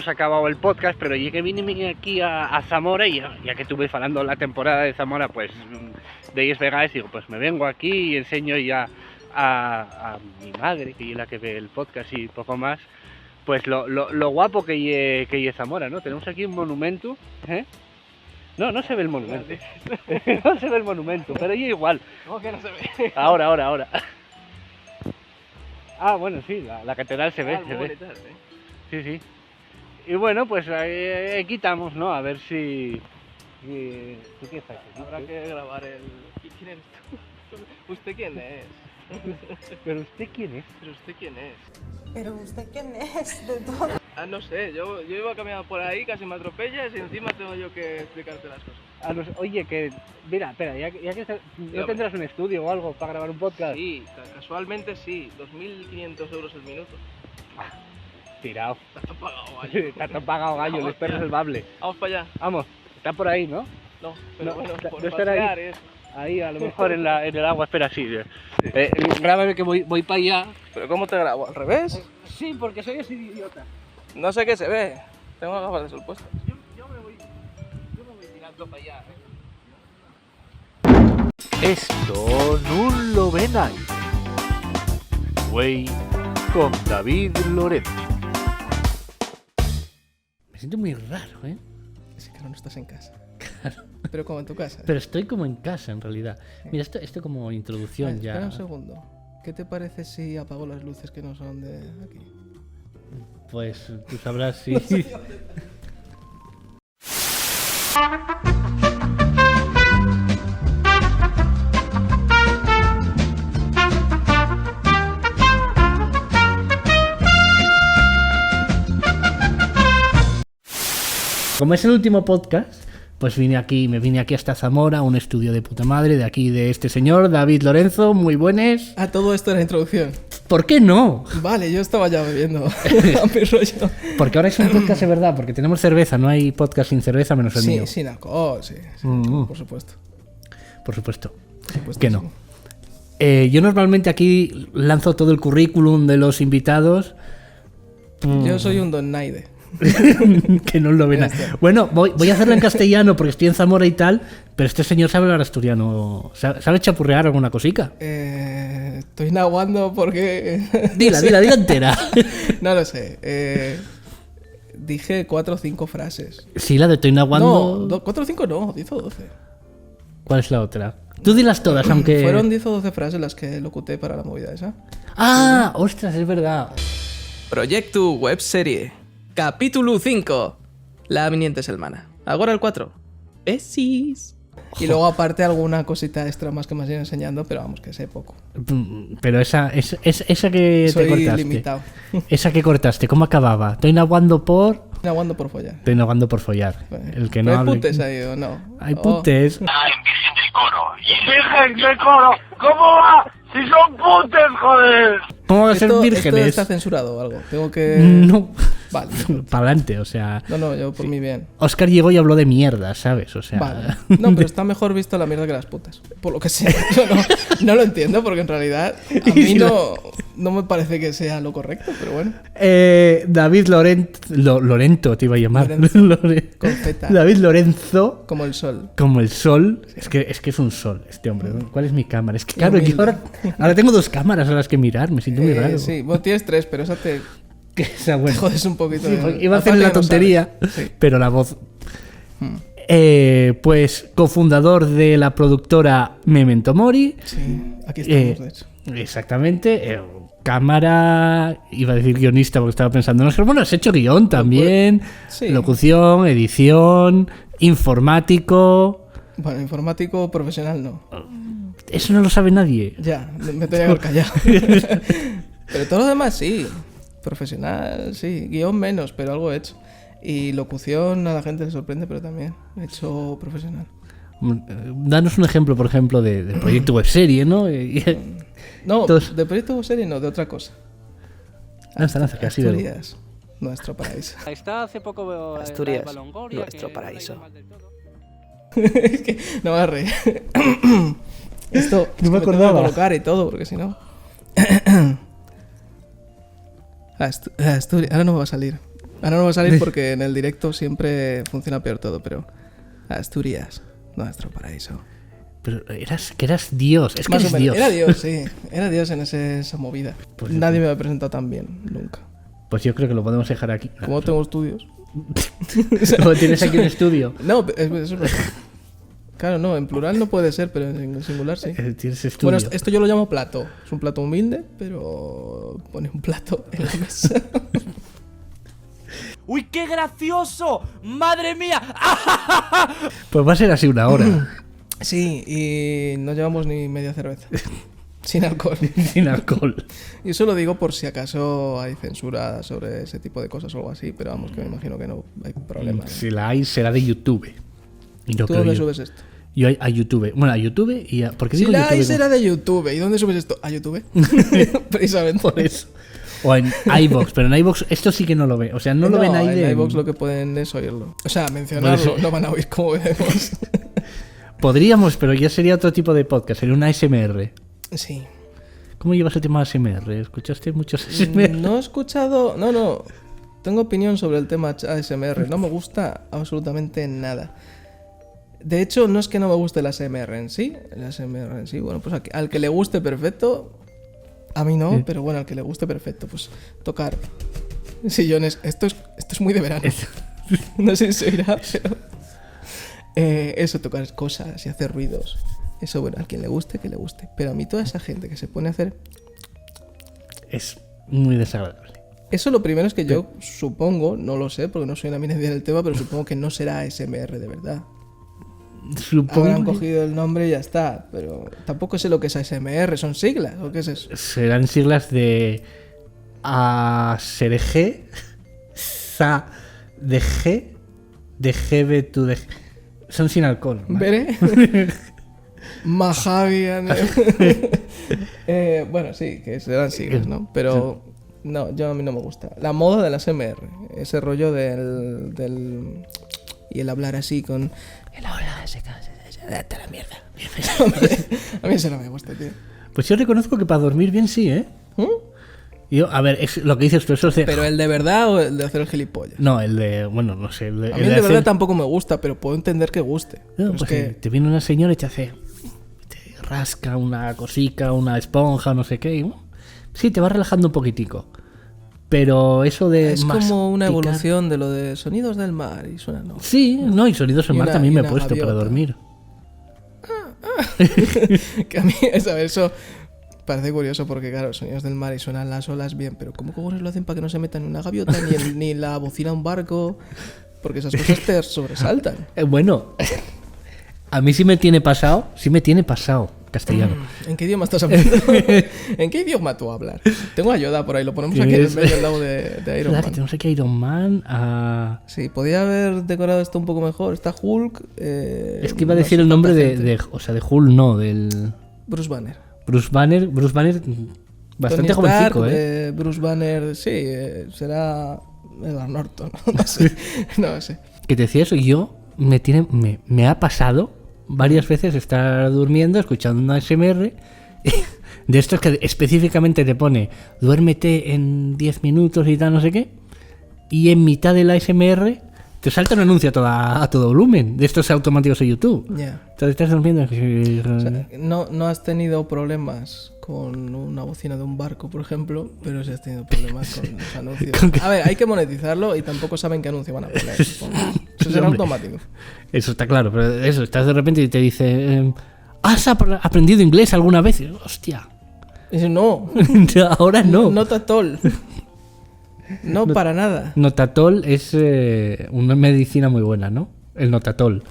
Se ha acabado el podcast, pero ya que vine aquí a Zamora y ya que estuve falando la temporada de Zamora, pues de ellos vegáis, digo, pues me vengo aquí y enseño ya a mi madre, que es la que ve el podcast y poco más, pues lo guapo que es Zamora, ¿no? Tenemos aquí un monumento, ¿eh? No se ve el monumento, no se ve el monumento, pero ya igual. ¿Cómo que no se ve? Ahora. Ah, bueno, sí, la catedral se ve, se ve. Sí. Y bueno, pues ahí quitamos, ¿no? A ver si... ¿Tú qué estás haciendo? Habrá que grabar el... ¿Quién eres tú? ¿Usted quién es? ¿Pero usted quién es? ¿Pero usted quién es? ¿Pero usted quién es? De todo. Ah, no sé, yo iba caminando por ahí, casi me atropellas y encima tengo yo que explicarte las cosas. Oye, que... Mira, espera, ya que ¿no tendrás un estudio o algo para grabar un podcast? Sí, casualmente sí, 2.500 euros el minuto. Tirado. Está pagado, gallo. Está pagado, gallo, el perro salvable. Vamos para allá. Vamos, está por ahí, ¿no? No, pero No, bueno, no por estará pasear ahí. eso. Ahí, a lo mejor en el agua, espera, sí. Grábame que voy para allá. ¿Pero cómo te grabo? ¿Al revés? Sí, porque soy ese idiota. No sé qué se ve. Tengo gafas de sol puestas. Yo me voy tirando para allá, Esto no lo ven ahí. Güey, con David Lorenzo. Me siento muy raro, ¿eh? Es que no estás en casa. Claro. Pero como en tu casa. Pero estoy como en casa, en realidad. Mira, esto como introducción Vale, ya... Espera un segundo. ¿Qué te parece si apago las luces que no son de aquí? Pues tú sabrás si... Como es el último podcast, pues me vine aquí hasta Zamora, un estudio de puta madre, de aquí de este señor, David Lorenzo, muy buenas. Ah, todo esto era introducción. ¿Por qué no? Vale, yo estaba ya bebiendo a mi rollo. Porque ahora es un podcast de verdad, porque tenemos cerveza, no hay podcast sin cerveza menos el Sí, mío. sin alcohol, sí. Por supuesto. Por supuesto. Supuesto Que no. Yo normalmente aquí lanzo todo el currículum de los invitados. Yo soy un don Naide. Que no lo ven. Ya está. Bueno, voy a hacerlo en castellano porque estoy en Zamora y tal, pero este señor sabe hablar asturiano. ¿Sabe chapurrear alguna cosica? Estoy naguando porque... Dila entera. No lo sé. Dije 4 o 5 frases. Sí, la de estoy naguando. No, 4 o 5 no, 10 o 12. ¿Cuál es la otra? Tú dilas todas, aunque... Fueron 10 o 12 frases las que locuté para la movida esa. Ah, ostras, es verdad. Proyecto webserie. Capítulo 5. La viniente semana. Ahora el 4. Besis. Y luego aparte alguna cosita extra más que me has ido enseñando, pero vamos, que sé poco. Pero esa que Soy te cortaste. limitado. Esa que cortaste, ¿cómo acababa? Estoy naguando por... Naguando por follar. Estoy naguando por follar. El que no ¿Pero hay hable... putes ahí o no? Hay putes. ¡Virgen del coro! ¿Cómo va? ¡Si son putes, joder! ¿Cómo va a ser Esto vírgenes? está censurado o algo. Tengo que... No. Vale. Para adelante, o sea... No, yo por mi bien. Oscar llegó y habló de mierda, ¿sabes? O sea... Vale. No, pero está mejor visto la mierda que las putas. Por lo que sea. Yo no lo entiendo porque en realidad a mí no me parece que sea lo correcto, pero bueno. David Lorento te iba a llamar. Lorenzo. Con Z. David Lorenzo, Como el sol. como el sol. Es que es un sol este hombre. ¿Cuál es mi cámara? Es que claro, yo ahora tengo 2 cámaras a las que mirar. Me siento muy raro. Sí, bueno, tienes 3, pero esa te Esa, bueno. jodes un poquito. Sí, porque iba a hacer la Aparte que no tontería, sabes. Sí. pero la voz... Pues cofundador de la productora Memento Mori. Sí, aquí estamos, de hecho. Exactamente. Cámara, iba a decir guionista porque estaba pensando, no sé, bueno, has hecho guión también, Sí. locución, edición, informático. Bueno, informático profesional no. Eso no lo sabe nadie. Ya, me tenía que haber callado. Pero todo lo demás sí. Profesional, sí. Guión menos, pero algo he hecho. Y locución a la gente le sorprende, pero también he hecho profesional. Danos un ejemplo, por ejemplo, de proyecto webserie, ¿no? No, Todos. de proyecto serie no, de otra cosa. Lanza, que ha sido... Asturias, nuestro paraíso. Está hace poco... Asturias, la de Longoria, nuestro que paraíso. da igual del todo. Es que no me voy a reír. Esto No me tengo que acordaba. colocar y todo, porque si no... Asturias, ahora no me va a salir. Ahora no va a salir porque en el directo siempre funciona peor todo, pero Asturias, nuestro paraíso. Pero eras Dios, es que Más o eres menos. Dios. Era Dios, sí. Era Dios en esa movida. Pues Nadie me ha presentado tan bien, nunca. Pues yo creo que lo podemos dejar aquí. Como tengo estudios. Como tienes aquí un estudio. No, eso es verdad. Claro, no, en plural no puede ser, pero en singular sí. Tienes estudio. Bueno, esto yo lo llamo plato. Es un plato humilde, pero pone un plato en la mesa. ¡Uy, qué gracioso! ¡Madre mía! Pues va a ser así una hora. Sí, y no llevamos ni media cerveza. Sin alcohol. Sin alcohol. Y eso lo digo por si acaso hay censura sobre ese tipo de cosas o algo así, pero vamos, que me imagino que no hay problema. Si la hay, será de YouTube. Y no ¿Tú creo dónde yo. subes esto? Yo a YouTube. Bueno, a YouTube y a... ¿Por qué Si digo la YouTube? hay será de YouTube. ¿Y dónde subes esto? A YouTube. Precisamente. Por eso. O en iVoox, pero en iVoox esto sí que no lo ve. O sea, no lo ven ahí en de... iVoox lo que pueden es oírlo. O sea, mencionarlo, Bueno, sí. no van a oír como veremos. Podríamos, pero ya sería otro tipo de podcast. Sería una ASMR. Sí. ¿Cómo llevas el tema de ASMR? ¿Escuchaste muchos ASMR? No he escuchado... No. Tengo opinión sobre el tema ASMR. No me gusta absolutamente nada. De hecho, no es que no me guste el ASMR en sí. El ASMR en sí, bueno, pues al que le guste, perfecto. A mí no, pero bueno, al que le guste, perfecto. Pues tocar sillones. Esto es muy de verano. No sé si se oirá, pero... eso, tocar cosas y hacer ruidos. Eso, bueno, al quien le guste, que le guste. Pero a mí toda esa gente que se pone a hacer... Es muy desagradable. Eso lo primero es que yo supongo, no lo sé, porque no soy una eminencia del tema, pero supongo que no será ASMR de verdad. Supongo Habrán que cogido el nombre y ya está, pero tampoco sé lo que es ASMR, ¿son siglas o qué es eso? serán siglas de ASRG, SA de G, de GB to de G. Son sin alcohol. ¿vale? ¿Veré? Majavian. Bueno, sí, que serán siglas, ¿no? Pero no, a mí no me gusta. La moda del ASMR, ese rollo del y el hablar así con... Date la mierda. A mí eso no me gusta, tío. Pues yo reconozco que para dormir bien sí, ¿eh? ¿Mm? Yo, a ver, es lo que dices tú, eso es de... ¿Pero el de verdad o el de hacer el gilipollas? No, el de... Bueno, no sé. El de, A mí el de verdad tampoco me gusta, pero puedo entender que guste. No, Pero pues es que... te viene una señora y te hace... Te rasca una cosica, una esponja, no sé qué. Y, sí, te va relajando un poquitico. Pero eso de... Es como una masticar- evolución de lo de sonidos del mar y suena, ¿no? Sí, no, y sonidos en Y mar una- también y me he una puesto para gaviota. dormir. Que a mí, ¿sabes? Eso parece curioso porque, claro, sonidos del mar y suenan las olas bien, pero ¿cómo cojones lo hacen para que no se metan en una gaviota ni en la bocina de un barco? Porque esas cosas te sobresaltan. Bueno, a mí sí me tiene pasado castellano. ¿En qué idioma estás hablando? ¿En qué idioma tú hablas? Tengo a Yoda por ahí, lo ponemos aquí en el medio al lado de Iron Claro, Man. tenemos aquí a Iron Man, a... Sí, podía haber decorado esto un poco mejor. Está Hulk. Es que iba a no decir sé el nombre cuánta de, gente. o sea, de Hulk, no, del... Bruce Banner. Bruce Banner, bastante Tony Stark, jovencico, ¿eh? Bruce Banner, sí, será Edward Norton. No sé. No sé. Que te decía eso, y yo me ha pasado varias veces estar durmiendo, escuchando una ASMR, de estos que específicamente te pone, duérmete en 10 minutos y tal, no sé qué, y en mitad de la ASMR te salta un anuncio a todo volumen, de estos automáticos de YouTube. Ya. Entonces estás durmiendo. O sea, no has tenido problemas con una bocina de un barco, por ejemplo, pero sí has tenido problemas con los anuncios. ¿Con qué? A ver, hay que monetizarlo y tampoco saben qué anuncio van a poner. supongo. Eso será Hombre. automático. Eso está claro, pero eso, estás de repente y te dice, ¿has aprendido inglés alguna vez? Y, hostia, Y dice, no, ahora no. not at all. No, para nada. Notatol es una medicina muy buena, ¿no? El Notatol.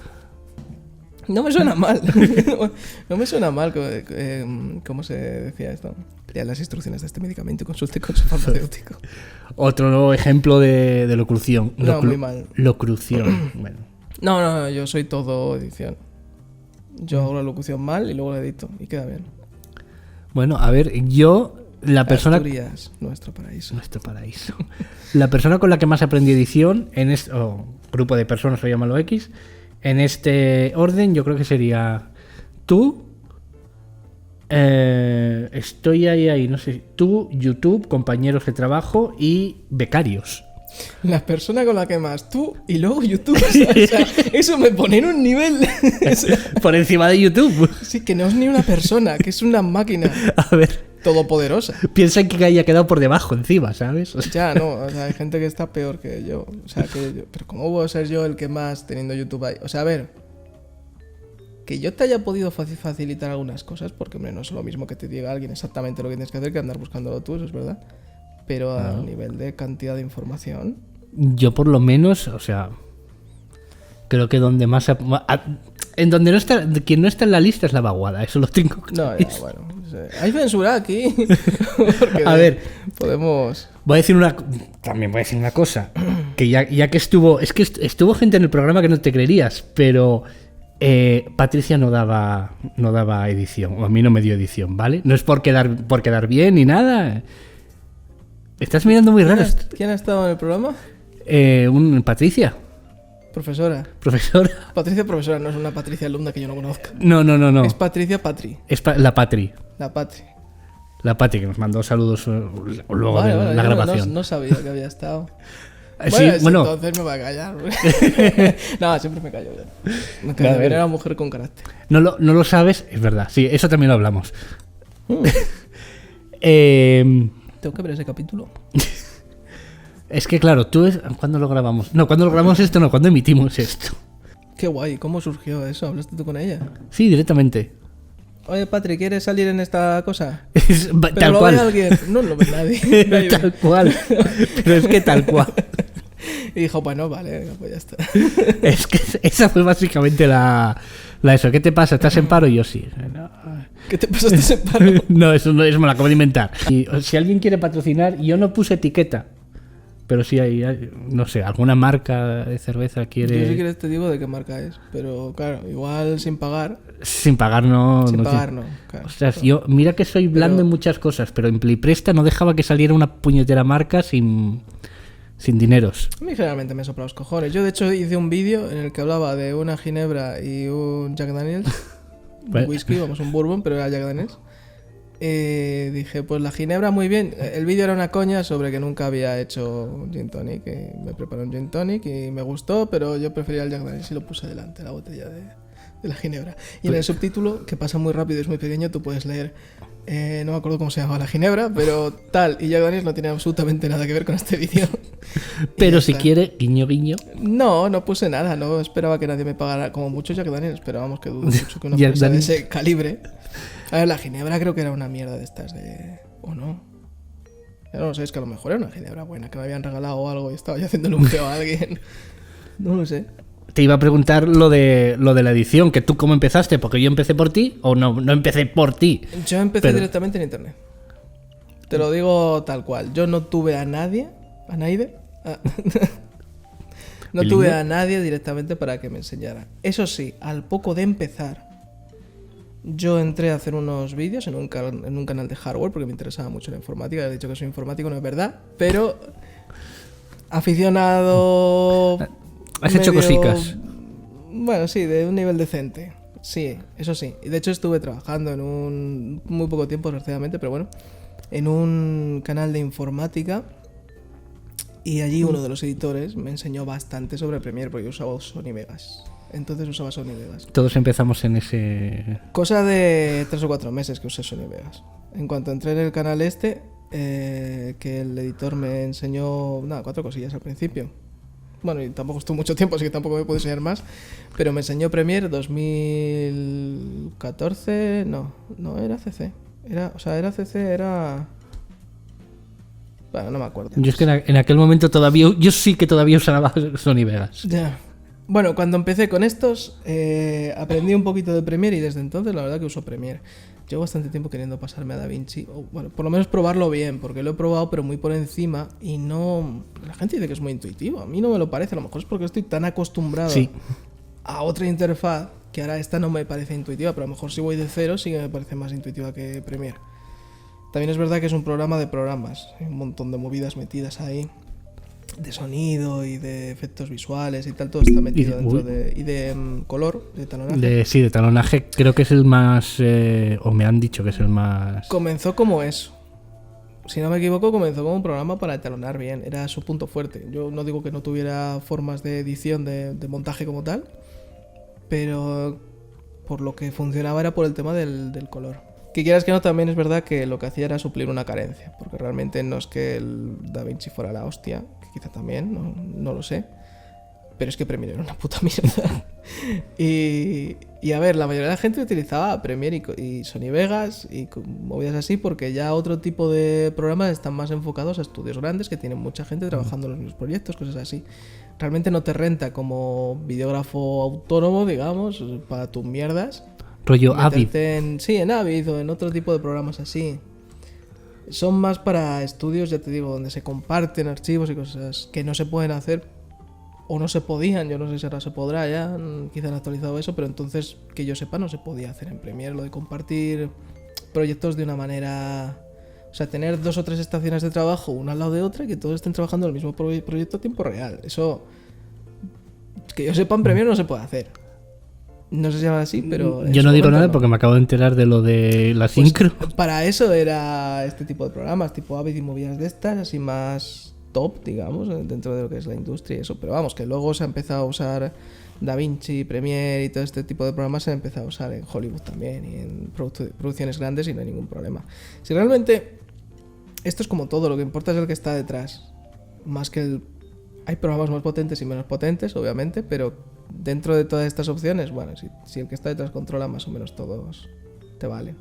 No me suena mal. No me suena mal. ¿Cómo se decía esto? Lea las instrucciones de este medicamento y consulte con su farmacéutico. Otro ejemplo de locución. No, muy mal. Locución. Bueno. No, yo soy todo edición. Yo hago la locución mal y luego la edito y queda bien. Bueno, a ver, yo, la persona... Asturias, nuestro paraíso. Nuestro paraíso. La persona con la que más aprendí edición, en este grupo de personas, o llámalo X, en este orden yo creo que sería tú, estoy ahí, no sé, tú, YouTube, compañeros de trabajo y becarios. La persona con la que más tú y luego YouTube. O sea, eso me pone en un nivel. Por encima de YouTube. Sí, que no es ni una persona, que es una máquina A ver, todopoderosa. piensa que haya quedado por debajo encima, ¿sabes? O sea, Ya, no, o sea, hay gente que está peor que yo. O sea, que yo. Pero ¿cómo voy a ser yo el que más teniendo YouTube ahí? O sea, a ver. Que yo te haya podido facilitar algunas cosas, porque hombre, no es lo mismo que te diga alguien exactamente lo que tienes que hacer que andar buscándolo tú, eso es verdad. Pero a nivel de cantidad de información. yo por lo menos, o sea, creo que donde más... en donde no está... Quien no está en la lista es la vaguada, eso lo tengo. No, ya, bueno. Hay censura aquí. Porque A ver. Podemos. Voy a decir también voy a decir una cosa, que ya que estuvo... Es que estuvo gente en el programa que no te creerías, pero... Patricia no daba edición, o a mí no me dio edición, ¿vale? No es por quedar bien ni nada. Estás mirando muy raro. ¿Quién ha estado en el programa? Patricia, Profesora. profesora. Patricia profesora, no es una Patricia alumna que yo no conozca. No. Es Patricia Patri. Es la Patri. La Patri. La Patri que nos mandó saludos luego Vale, de vale, la yo grabación. No sabía que había estado. Sí, bueno, Entonces me voy a callar. No, siempre me callo. Me callo. A ver. Era una mujer con carácter. no lo sabes, es verdad. Sí, eso también lo hablamos. Tengo que ver ese capítulo. Es que claro, ¿cuándo lo grabamos? No, ¿cuándo lo grabamos esto? No, ¿cuándo emitimos esto? Qué guay, ¿cómo surgió eso? ¿Hablaste tú con ella? Sí, directamente. Oye, Patri, ¿quieres salir en esta cosa? Pero Pero lo cual. ve alguien. No lo ve nadie. Tal cual. Pero es que tal cual. Y dijo, bueno, vale, venga, pues ya está. Es que esa fue básicamente la eso. ¿Qué te pasa? ¿Estás en paro? Y yo sí. No, ¿Qué te pasa? ¿Estás en paro? no, eso me lo acabo de inventar. Y si alguien quiere patrocinar, yo no puse etiqueta. Pero si hay, no sé, alguna marca de cerveza quiere... Yo si quieres te digo de qué marca es. Pero claro, igual sin pagar. Sin pagar no... Sin no pagar tiene- no. Claro. Ostras, yo, mira que soy blando Pero- en muchas cosas, pero en Playpresta no dejaba que saliera una puñetera marca sin dineros. A mí generalmente me sopla los cojones. Yo de hecho hice un vídeo en el que hablaba de una ginebra y un Jack Daniels. Bueno. Un whisky, vamos, un bourbon, pero era Jack Daniels. Dije, pues la ginebra muy bien. El vídeo era una coña sobre que nunca había hecho un gin tonic. Y me preparé un gin tonic y me gustó, pero yo prefería el Jack Daniels y lo puse delante, la botella de la ginebra. Y en el subtítulo, que pasa muy rápido y es muy pequeño, tú puedes leer, no me acuerdo cómo se llama la ginebra, pero tal y Jack Daniels no tiene absolutamente nada que ver con este vídeo. Y Pero ya si está. quiere, guiño guiño, No puse nada, no esperaba que nadie me pagara como mucho Jack Daniels, pero vamos que dudo mucho que una Jack empresa de Daniels. ese calibre. A ver, la ginebra creo que era una mierda de estas de... ¿O no? Ya no lo sé, es que a lo mejor era una ginebra buena, que me habían regalado o algo y estaba yo haciéndole un feo a alguien. No lo sé. te iba a preguntar lo de la edición, que tú cómo empezaste, porque yo empecé por ti, o no empecé por ti. Yo empecé Pero- directamente en internet. Te lo digo tal cual. Yo no tuve a nadie, a Naide. No ¿Bilingüe? tuve a nadie directamente para que me enseñara. Eso sí, al poco de empezar, yo entré a hacer unos vídeos en un canal de hardware porque me interesaba mucho la informática. He dicho que soy informático, no es verdad, pero aficionado. Has hecho medio- cosicas. Bueno, sí, de un nivel decente. Sí, eso sí. Y de hecho estuve trabajando en un muy poco tiempo, desgraciadamente, pero bueno, en un canal de informática. Y allí uno de los editores me enseñó bastante sobre Premiere porque yo usaba Sony Vegas. Entonces usaba Sony Vegas. Todos empezamos en ese... Cosa de 3 o 4 meses que usé Sony Vegas. En cuanto entré en el canal este, que el editor me enseñó, nada, 4 cosillas al principio. Bueno, y tampoco estuvo mucho tiempo, así que tampoco me pude enseñar más. Pero me enseñó Premiere 2014, no era CC. Era CC, Bueno, no me acuerdo. Yo es que en aquel momento todavía... Yo sí que todavía usaba Sony Vegas. Ya. Bueno, cuando empecé con estos, aprendí un poquito de Premiere y desde entonces la verdad que uso Premiere. Llevo bastante tiempo queriendo pasarme a DaVinci, o bueno, por lo menos probarlo bien, porque lo he probado pero muy por encima y no... La gente dice que es muy intuitivo, a mí no me lo parece, a lo mejor es porque estoy tan acostumbrado Sí. a otra interfaz que ahora esta no me parece intuitiva, pero a lo mejor si voy de cero sí que me parece más intuitiva que Premiere. También es verdad que es un programa de programas, hay un montón de movidas metidas ahí, de sonido y de efectos visuales y tal, todo está metido dentro de... Y de color, de talonaje. Sí, de talonaje creo que es el más... o me han dicho que es el más... Comenzó como eso. si no me equivoco, comenzó como un programa para etalonar bien. Era su punto fuerte. Yo no digo que no tuviera formas de edición, de montaje como tal, pero por lo que funcionaba era por el tema del color. Que quieras que no, también es verdad que lo que hacía era suplir una carencia, porque realmente no es que el DaVinci fuera la hostia, que quizá también, no lo sé, pero es que Premiere era una puta mierda. y a ver, la mayoría de la gente utilizaba Premiere y Sony Vegas y movidas así, porque ya otro tipo de programas están más enfocados a estudios grandes que tienen mucha gente trabajando en los mismos proyectos, cosas así. Realmente no te renta como videógrafo autónomo, digamos, para tus mierdas. Rollo Avid. Sí, en Avid o en otro tipo de programas así. Son más para estudios, ya te digo, donde se comparten archivos y cosas que no se pueden hacer o no se podían. Yo no sé si ahora se podrá ya, quizá han actualizado eso, pero entonces, que yo sepa, no se podía hacer en Premiere lo de compartir proyectos de una manera... O sea, tener 2 o 3 estaciones de trabajo una al lado de otra y que todos estén trabajando en el mismo proyecto a tiempo real. Eso, que yo sepa, en Premiere no se puede hacer. No sé si ahora sí, pero... Yo no digo nada porque me acabo de enterar de lo de la sincro. Para eso era este tipo de programas, tipo Avid y movidas de estas, así más top, digamos, dentro de lo que es la industria y eso. Pero vamos, que luego se ha empezado a usar DaVinci, Premiere y todo este tipo de programas se ha empezado a usar en Hollywood también y en producciones grandes y no hay ningún problema. Si realmente esto es como todo, lo que importa es el que está detrás. Más que el... Hay programas más potentes y menos potentes, obviamente, pero dentro de todas estas opciones, bueno, si el que está detrás controla, más o menos todos te valen.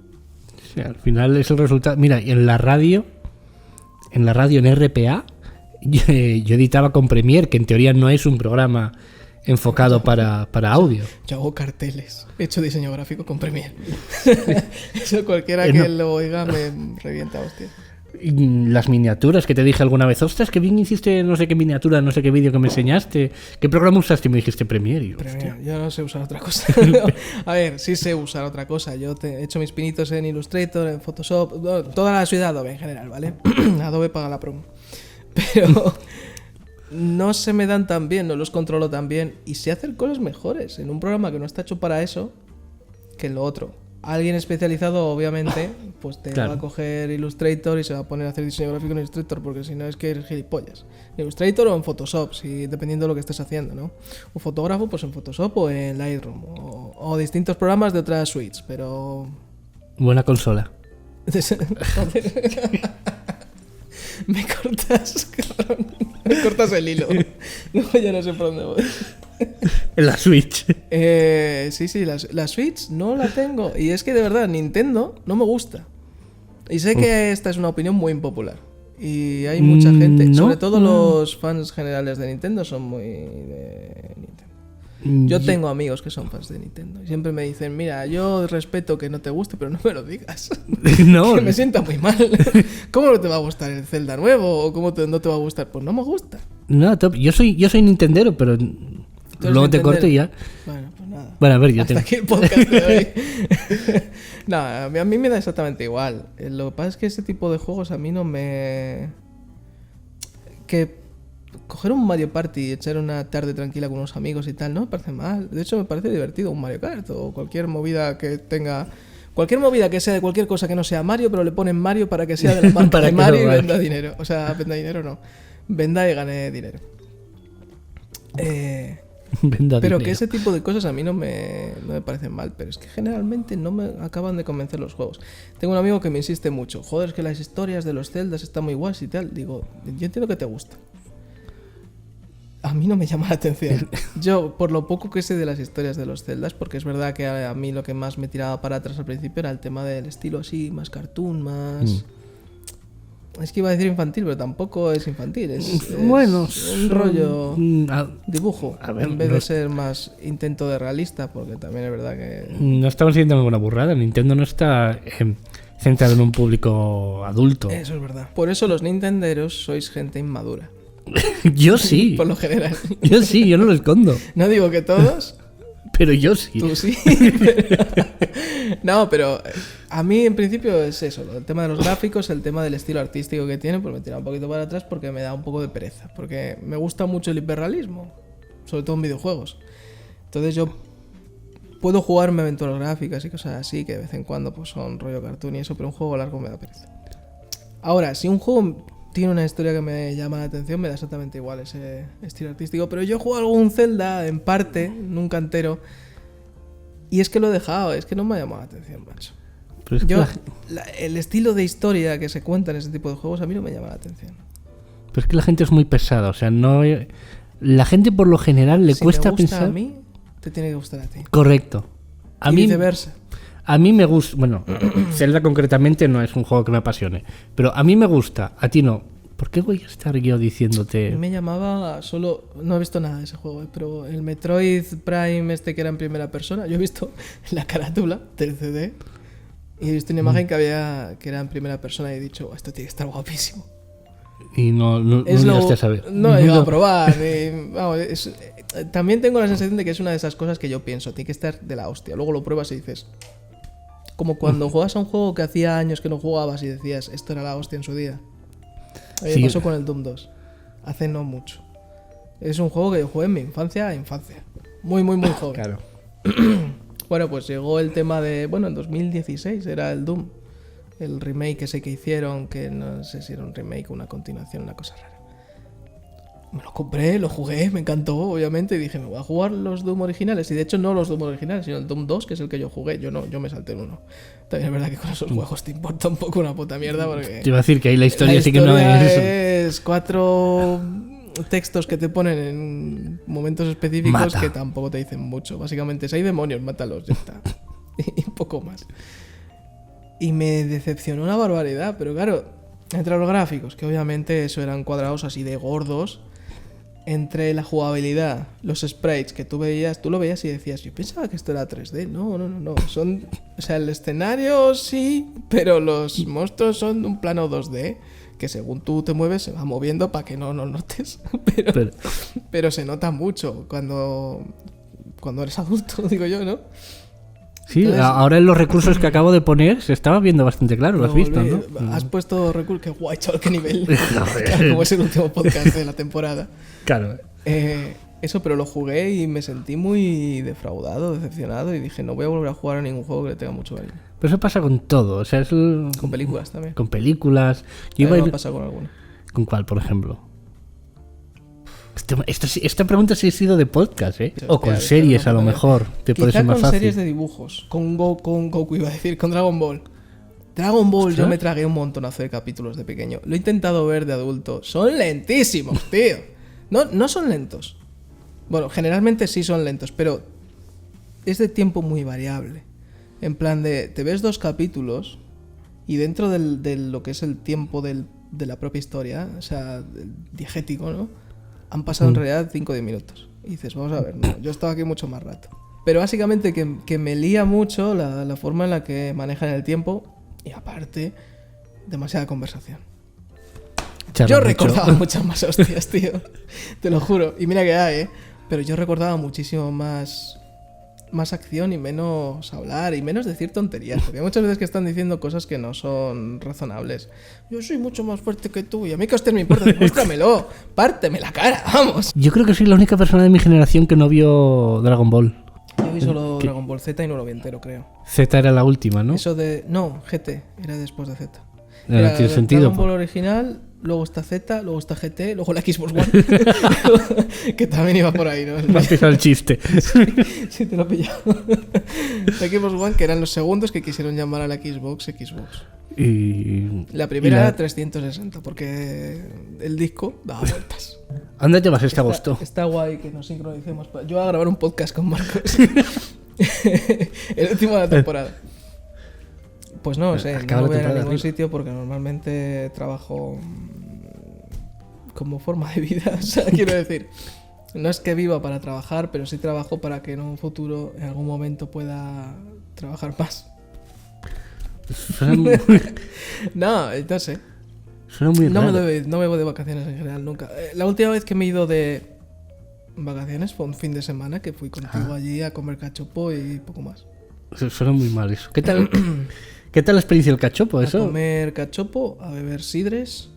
Sí, al final es el resultado. Mira, en la radio en RPA, yo editaba con Premiere, que en teoría no es un programa enfocado para audio. Yo hago carteles, he hecho diseño gráfico con Premiere. Eso cualquiera que lo oiga me revienta, hostia. Y las miniaturas que te dije alguna vez, ostras, que bien hiciste no sé qué miniatura, no sé qué vídeo que me enseñaste, ¿qué programa usaste? Y me dijiste Premiere. Y, Premiere, yo no sé usar otra cosa. A ver, sí sé usar otra cosa. Yo he hecho mis pinitos en Illustrator, en Photoshop, toda la suite de Adobe en general, ¿vale? Adobe paga la promo. Pero no se me dan tan bien, no los controlo tan bien y sé hacer cosas mejores en un programa que no está hecho para eso que en lo otro. Alguien especializado, obviamente, pues te va a coger Illustrator y se va a poner a hacer diseño gráfico en Illustrator, porque si no es que eres gilipollas. En Illustrator o en Photoshop, dependiendo de lo que estés haciendo, ¿no? O fotógrafo, pues en Photoshop o en Lightroom, o distintos programas de otras suites, pero... Buena consola. Me cortas, cabrón. Me cortas el hilo. No, ya no sé por dónde voy. En la Switch. Sí, la Switch no la tengo. Y es que de verdad, Nintendo no me gusta. Y sé que esta es una opinión muy impopular. Y hay mucha gente, sobre todo los fans generales de Nintendo, son muy de Nintendo. Yo tengo amigos que son fans de Nintendo. Y siempre me dicen, mira, yo respeto que no te guste, pero no me lo digas. No. Que me sienta muy mal. ¿Cómo no te va a gustar el Zelda nuevo? ¿O cómo no te va a gustar? Pues no me gusta. No, top. Yo soy Nintendero, pero... Luego te corto y ya. Bueno, pues nada. Bueno, a ver, yo hasta aquí el podcast de hoy. No, a mí me da exactamente igual. Lo que pasa es que ese tipo de juegos a mí no me... Que coger un Mario Party y echar una tarde tranquila con unos amigos y tal, no me parece mal. De hecho, me parece divertido un Mario Kart o cualquier movida que tenga... Cualquier movida que sea de cualquier cosa que no sea Mario, pero le ponen Mario para que sea de la marca de Mario y venda dinero. O sea, venda dinero no. Venda y gane dinero. Pero que ese tipo de cosas a mí no me parecen mal, pero es que generalmente no me acaban de convencer los juegos. Tengo un amigo que me insiste mucho, joder, es que las historias de los Zeldas están muy guays y tal. Digo, yo entiendo que te gusta. A mí no me llama la atención. Yo, por lo poco que sé de las historias de los Zeldas, porque es verdad que a mí lo que más me tiraba para atrás al principio era el tema del estilo así, más cartoon, más... Es que iba a decir infantil, pero tampoco es infantil. Es bueno, un rollo dibujo, en vez de ser más intento de realista, porque también es verdad que... No estamos haciendo ninguna burrada. Nintendo no está centrado en un público adulto. Eso es verdad. Por eso los nintenderos sois gente inmadura. Yo sí. Por lo general. Yo sí, yo no lo escondo. No digo que todos... Pero yo sí. Tú sí. No, pero a mí en principio es eso, el tema de los gráficos, el tema del estilo artístico que tiene, pues me tira un poquito para atrás porque me da un poco de pereza, porque me gusta mucho el hiperrealismo, sobre todo en videojuegos. Entonces yo puedo jugarme aventuras gráficas y cosas así, que de vez en cuando pues son rollo cartoon y eso, pero un juego largo me da pereza. Ahora, si un juego tiene una historia que me llama la atención, me da exactamente igual ese estilo artístico. Pero yo he jugado algún Zelda en parte, nunca entero. Y es que lo he dejado, es que no me ha llamado la atención, macho. Pero es que El estilo de historia que se cuenta en ese tipo de juegos a mí no me llama la atención. pero es que la gente es muy pesada, o sea, no... La gente por lo general le Si cuesta me gusta pensar... a mí, te tiene que gustar a ti. Correcto. A Y mí, viceversa. a mí me gusta... Bueno, Zelda concretamente no es un juego que me apasione, pero a mí me gusta, a ti no. ¿Por qué voy a estar yo diciéndote...? Me llamaba solo... No he visto nada de ese juego, pero el Metroid Prime este que era en primera persona, yo he visto la carátula del CD y he visto una imagen que era en primera persona y he dicho, esto tiene que estar guapísimo. Y no Es llegaste a saber. No lo he llegado a probar. También tengo la sensación de que es una de esas cosas que yo pienso, tiene que estar de la hostia. Luego lo pruebas y dices... Como cuando juegas a un juego que hacía años que no jugabas y decías, esto era la hostia en su día. A mí Sí. me pasó con el Doom 2. Hace no mucho. Es un juego que yo jugué en mi infancia. Muy, muy, muy joven. Claro. Bueno, pues llegó el tema de... Bueno, en 2016 era el Doom. El remake ese que hicieron, que no sé si era un remake o una continuación, una cosa rara. Me lo compré, lo jugué, me encantó, obviamente, y dije, me voy a jugar los Doom originales. Y de hecho no los Doom originales, sino el Doom 2, que es el que yo jugué. Yo me salté el 1. También es verdad que con esos juegos te importa un poco una puta mierda, porque... Te iba a decir que ahí la historia sí que no es... es 4 textos que te ponen en momentos específicos Mata. que tampoco te dicen mucho. Básicamente, si hay demonios, mátalos, ya está. Y un poco más. Y me decepcionó una barbaridad, pero claro, entre los gráficos, que obviamente eso eran cuadrados así de gordos, entre la jugabilidad, los sprites que tú lo veías y decías, yo pensaba que esto era 3D. No. Son, o sea, el escenario sí, pero los monstruos son de un plano 2D, que según tú te mueves se va moviendo para que no lo notes. Pero se nota mucho cuando eres adulto, digo yo, ¿no? Sí, Entonces- ahora en los recursos que acabo de poner se estaba viendo bastante claro, lo has visto, ¿no? Has puesto recursos, qué guay, chaval, qué nivel. Claro, como es el último podcast de la temporada. Claro. Eso, pero lo jugué y me sentí muy defraudado, decepcionado y dije, no voy a volver a jugar a ningún juego que le tenga mucho cariño. Pero eso pasa con todo, o sea, es... Con películas también. Con películas. A Yo mí iba a me ir- ha pasado con alguna. ¿Con cuál, por ejemplo? Esta pregunta sí ha sido de podcast, ¿eh? O con Hostia, series, no, a lo no, mejor. Te puede Quizá ser más con fácil. series de dibujos. Con Goku iba a decir, con Dragon Ball. Dragon Ball, ¿Ostras? yo me tragué un montonazo de capítulos de pequeño. Lo he intentado ver de adulto. Son lentísimos, tío. No son lentos. Bueno, generalmente sí son lentos, pero es de tiempo muy variable. En plan de, te ves 2 capítulos y dentro de lo que es el tiempo de la propia historia, o sea, el diegético, ¿no? Han pasado en realidad 5 o 10 minutos. Y dices, vamos a ver, no, yo he estado aquí mucho más rato. Pero básicamente que me lía mucho la forma en la que manejan el tiempo y aparte, demasiada conversación. Charla Yo mucho. recordaba muchas más hostias, tío. Te lo juro. Y mira que hay, ¿eh? Pero yo recordaba muchísimo más acción y menos hablar y menos decir tonterías. Porque hay muchas veces que están diciendo cosas que no son razonables. Yo soy mucho más fuerte que tú y a mí que usted me importa. Demuéstramelo. Párteme la cara, vamos. Yo creo que soy la única persona de mi generación que no vio Dragon Ball. Yo vi solo Dragon Ball Z y no lo vi entero, creo. Z era la última, ¿no? Eso de... No, GT. Era después de Z. No Era tiene sentido. Dragon Ball original, luego está Z, luego está GT, luego la Xbox One. Que también iba por ahí, ¿no? Me has pisado el chiste. Sí, te lo he pillado. La Xbox One, que eran los segundos que quisieron llamar a la Xbox. Y... La primera y era 360, porque el disco daba vueltas. ¿Dónde te vas este agosto? Está guay que nos sincronicemos. Yo voy a grabar un podcast con Marcos. El último de la temporada. Pues no sé, Acaba no la voy a ir a temporada ningún arriba. sitio porque normalmente trabajo como forma de vida. O sea, quiero decir, no es que viva para trabajar, pero sí trabajo para que en un futuro, en algún momento, pueda trabajar más. Suena muy, No sé. suena muy No raro. me voy de vacaciones en general, nunca. La última vez que me he ido de vacaciones fue un fin de semana que fui contigo allí a comer cachopo y poco más. Suena muy mal eso. ¿Qué tal, ¿qué tal la experiencia del cachopo? A Eso. comer cachopo, a beber sidres,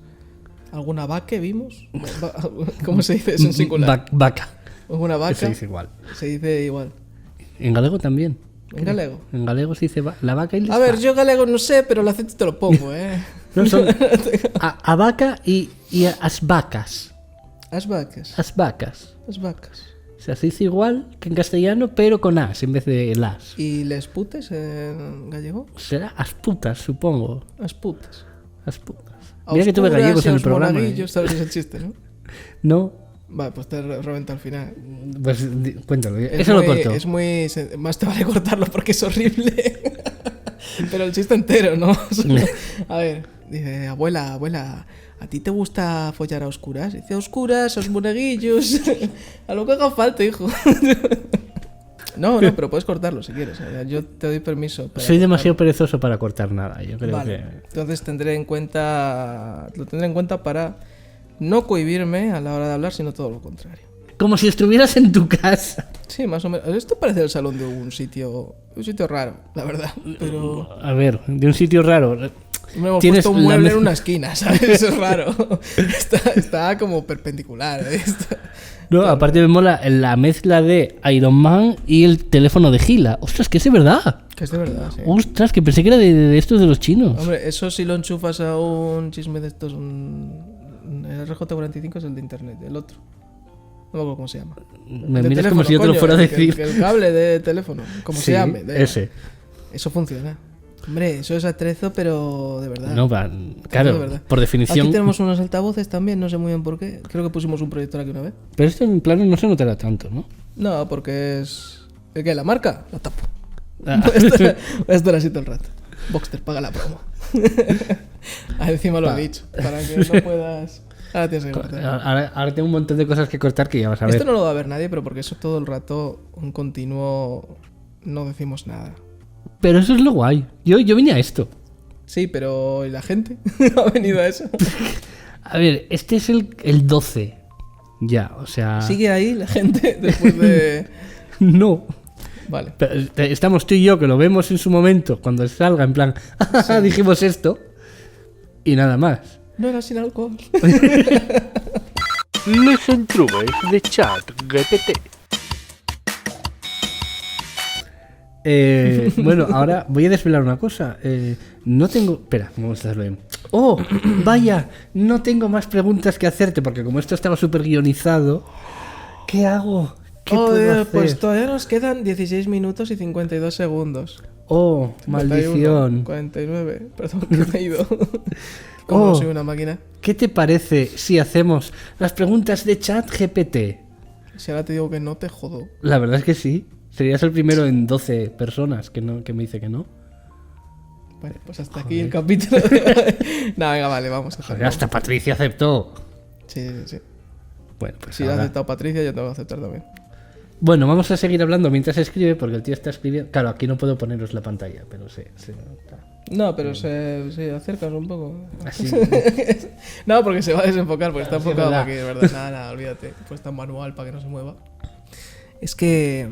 alguna vaca vimos. ¿Cómo se dice eso en singular? Vaca. Alguna vaca. Se dice igual. Se dice igual. En galego también. En galego. En galego se dice la vaca y A ver, yo galego no sé, pero el acento te lo pongo, No, son a vaca y as vacas. As vacas. As vacas. As vacas. O sea, se dice igual que en castellano, pero con as en vez de las. ¿Y les putes en gallego? Será as putas, supongo. As putas. As putas. Mira que tuve gallegos en el programa. Monaguillos, sabes ese chiste, ¿no? No, Vale, pues te revento al final. pues cuéntalo. Es Eso muy, lo corto. Es muy... Más te vale cortarlo porque es horrible. Pero el chiste entero, ¿no? A ver, dice, abuela, ¿a ti te gusta follar a oscuras? Dice, a oscuras, a los monaguillos. A lo que haga falta, hijo. No, pero puedes cortarlo si quieres. O sea, yo te doy permiso. Para Soy cortarlo. demasiado perezoso para cortar nada. Yo creo Vale, que. entonces lo tendré en cuenta para no cohibirme a la hora de hablar, sino todo lo contrario. Como si estuvieras en tu casa. Sí, más o menos. Esto parece el salón de un sitio raro, la verdad. Pero A ver, de un sitio raro. me hemos Tienes puesto un la mueble en mezcla- una esquina, ¿sabes? Eso es raro. Está como perpendicular. No, aparte me mola la mezcla de Iron Man y el teléfono de Gila. Ostras, que es de verdad. Que es de verdad, sí. Ostras, que pensé que era de estos de los chinos. Hombre, eso si lo enchufas a un chisme de estos, el RJ45 es el de internet, el otro. No me acuerdo cómo se llama. Me De miras como teléfono, si yo te lo coño, fuera a que- decir. que el cable de teléfono, como Sí, se llame. da igual. ese. Eso funciona. Hombre, eso es atrezo, pero de verdad. No, de claro, verdad. por definición. Aquí tenemos unos altavoces también, no sé muy bien por qué. Creo que pusimos un proyector aquí una vez. Pero esto en plano no se notará tanto, ¿no? No, porque es... ¿El qué? ¿La marca? La tapo. Ah. Voy a estar así todo el rato. Boxster, paga la promo. Encima lo he dicho, para que no puedas... Ahora tienes que cortar. Ahora tengo un montón de cosas que cortar que ya vas a ver. Esto no lo va a ver nadie, pero porque eso todo el rato, un continuo, no decimos nada. Pero eso es lo guay. Yo vine a esto. Sí, pero ¿y la gente? ¿Ha venido a eso? A ver, este es el 12. Ya, o sea. ¿Sigue ahí la gente después de...? No. Vale. Pero estamos tú y yo que lo vemos en su momento, cuando salga, en plan, dijimos esto. Y nada más. No era sin alcohol. Les entrubes de chat GPT. Bueno, ahora voy a desvelar una cosa. No tengo. Espera, vamos a hacerlo bien. Oh, vaya, no tengo más preguntas que hacerte, porque como esto estaba súper guionizado, ¿qué hago? ¿Qué puedo Joder, hacer? pues todavía nos quedan 16 minutos y 52 segundos. Oh, 51, maldición. 49, perdón, que me he ido. Como Oh. soy una máquina. ¿Qué te parece si hacemos las preguntas de chat GPT? Si ahora te digo que no, te jodo. La verdad es que sí. Serías el primero en 12 personas que me dice que no. Vale, pues hasta aquí el capítulo. No, venga, vale, vamos a Joder, hacerlo. hasta Patricia aceptó. Sí. Bueno, pues Si lo ha ahora- aceptado Patricia, yo tengo que aceptar también. Bueno, vamos a seguir hablando mientras escribe, porque el tío está escribiendo. Claro, aquí no puedo poneros la pantalla, pero sí. No, pero se acercas un poco. Así. No, porque se va a desenfocar, porque está Sí, es enfocado verdad. aquí, de verdad. Nada, olvídate. Pues está en manual para que no se mueva. Es que...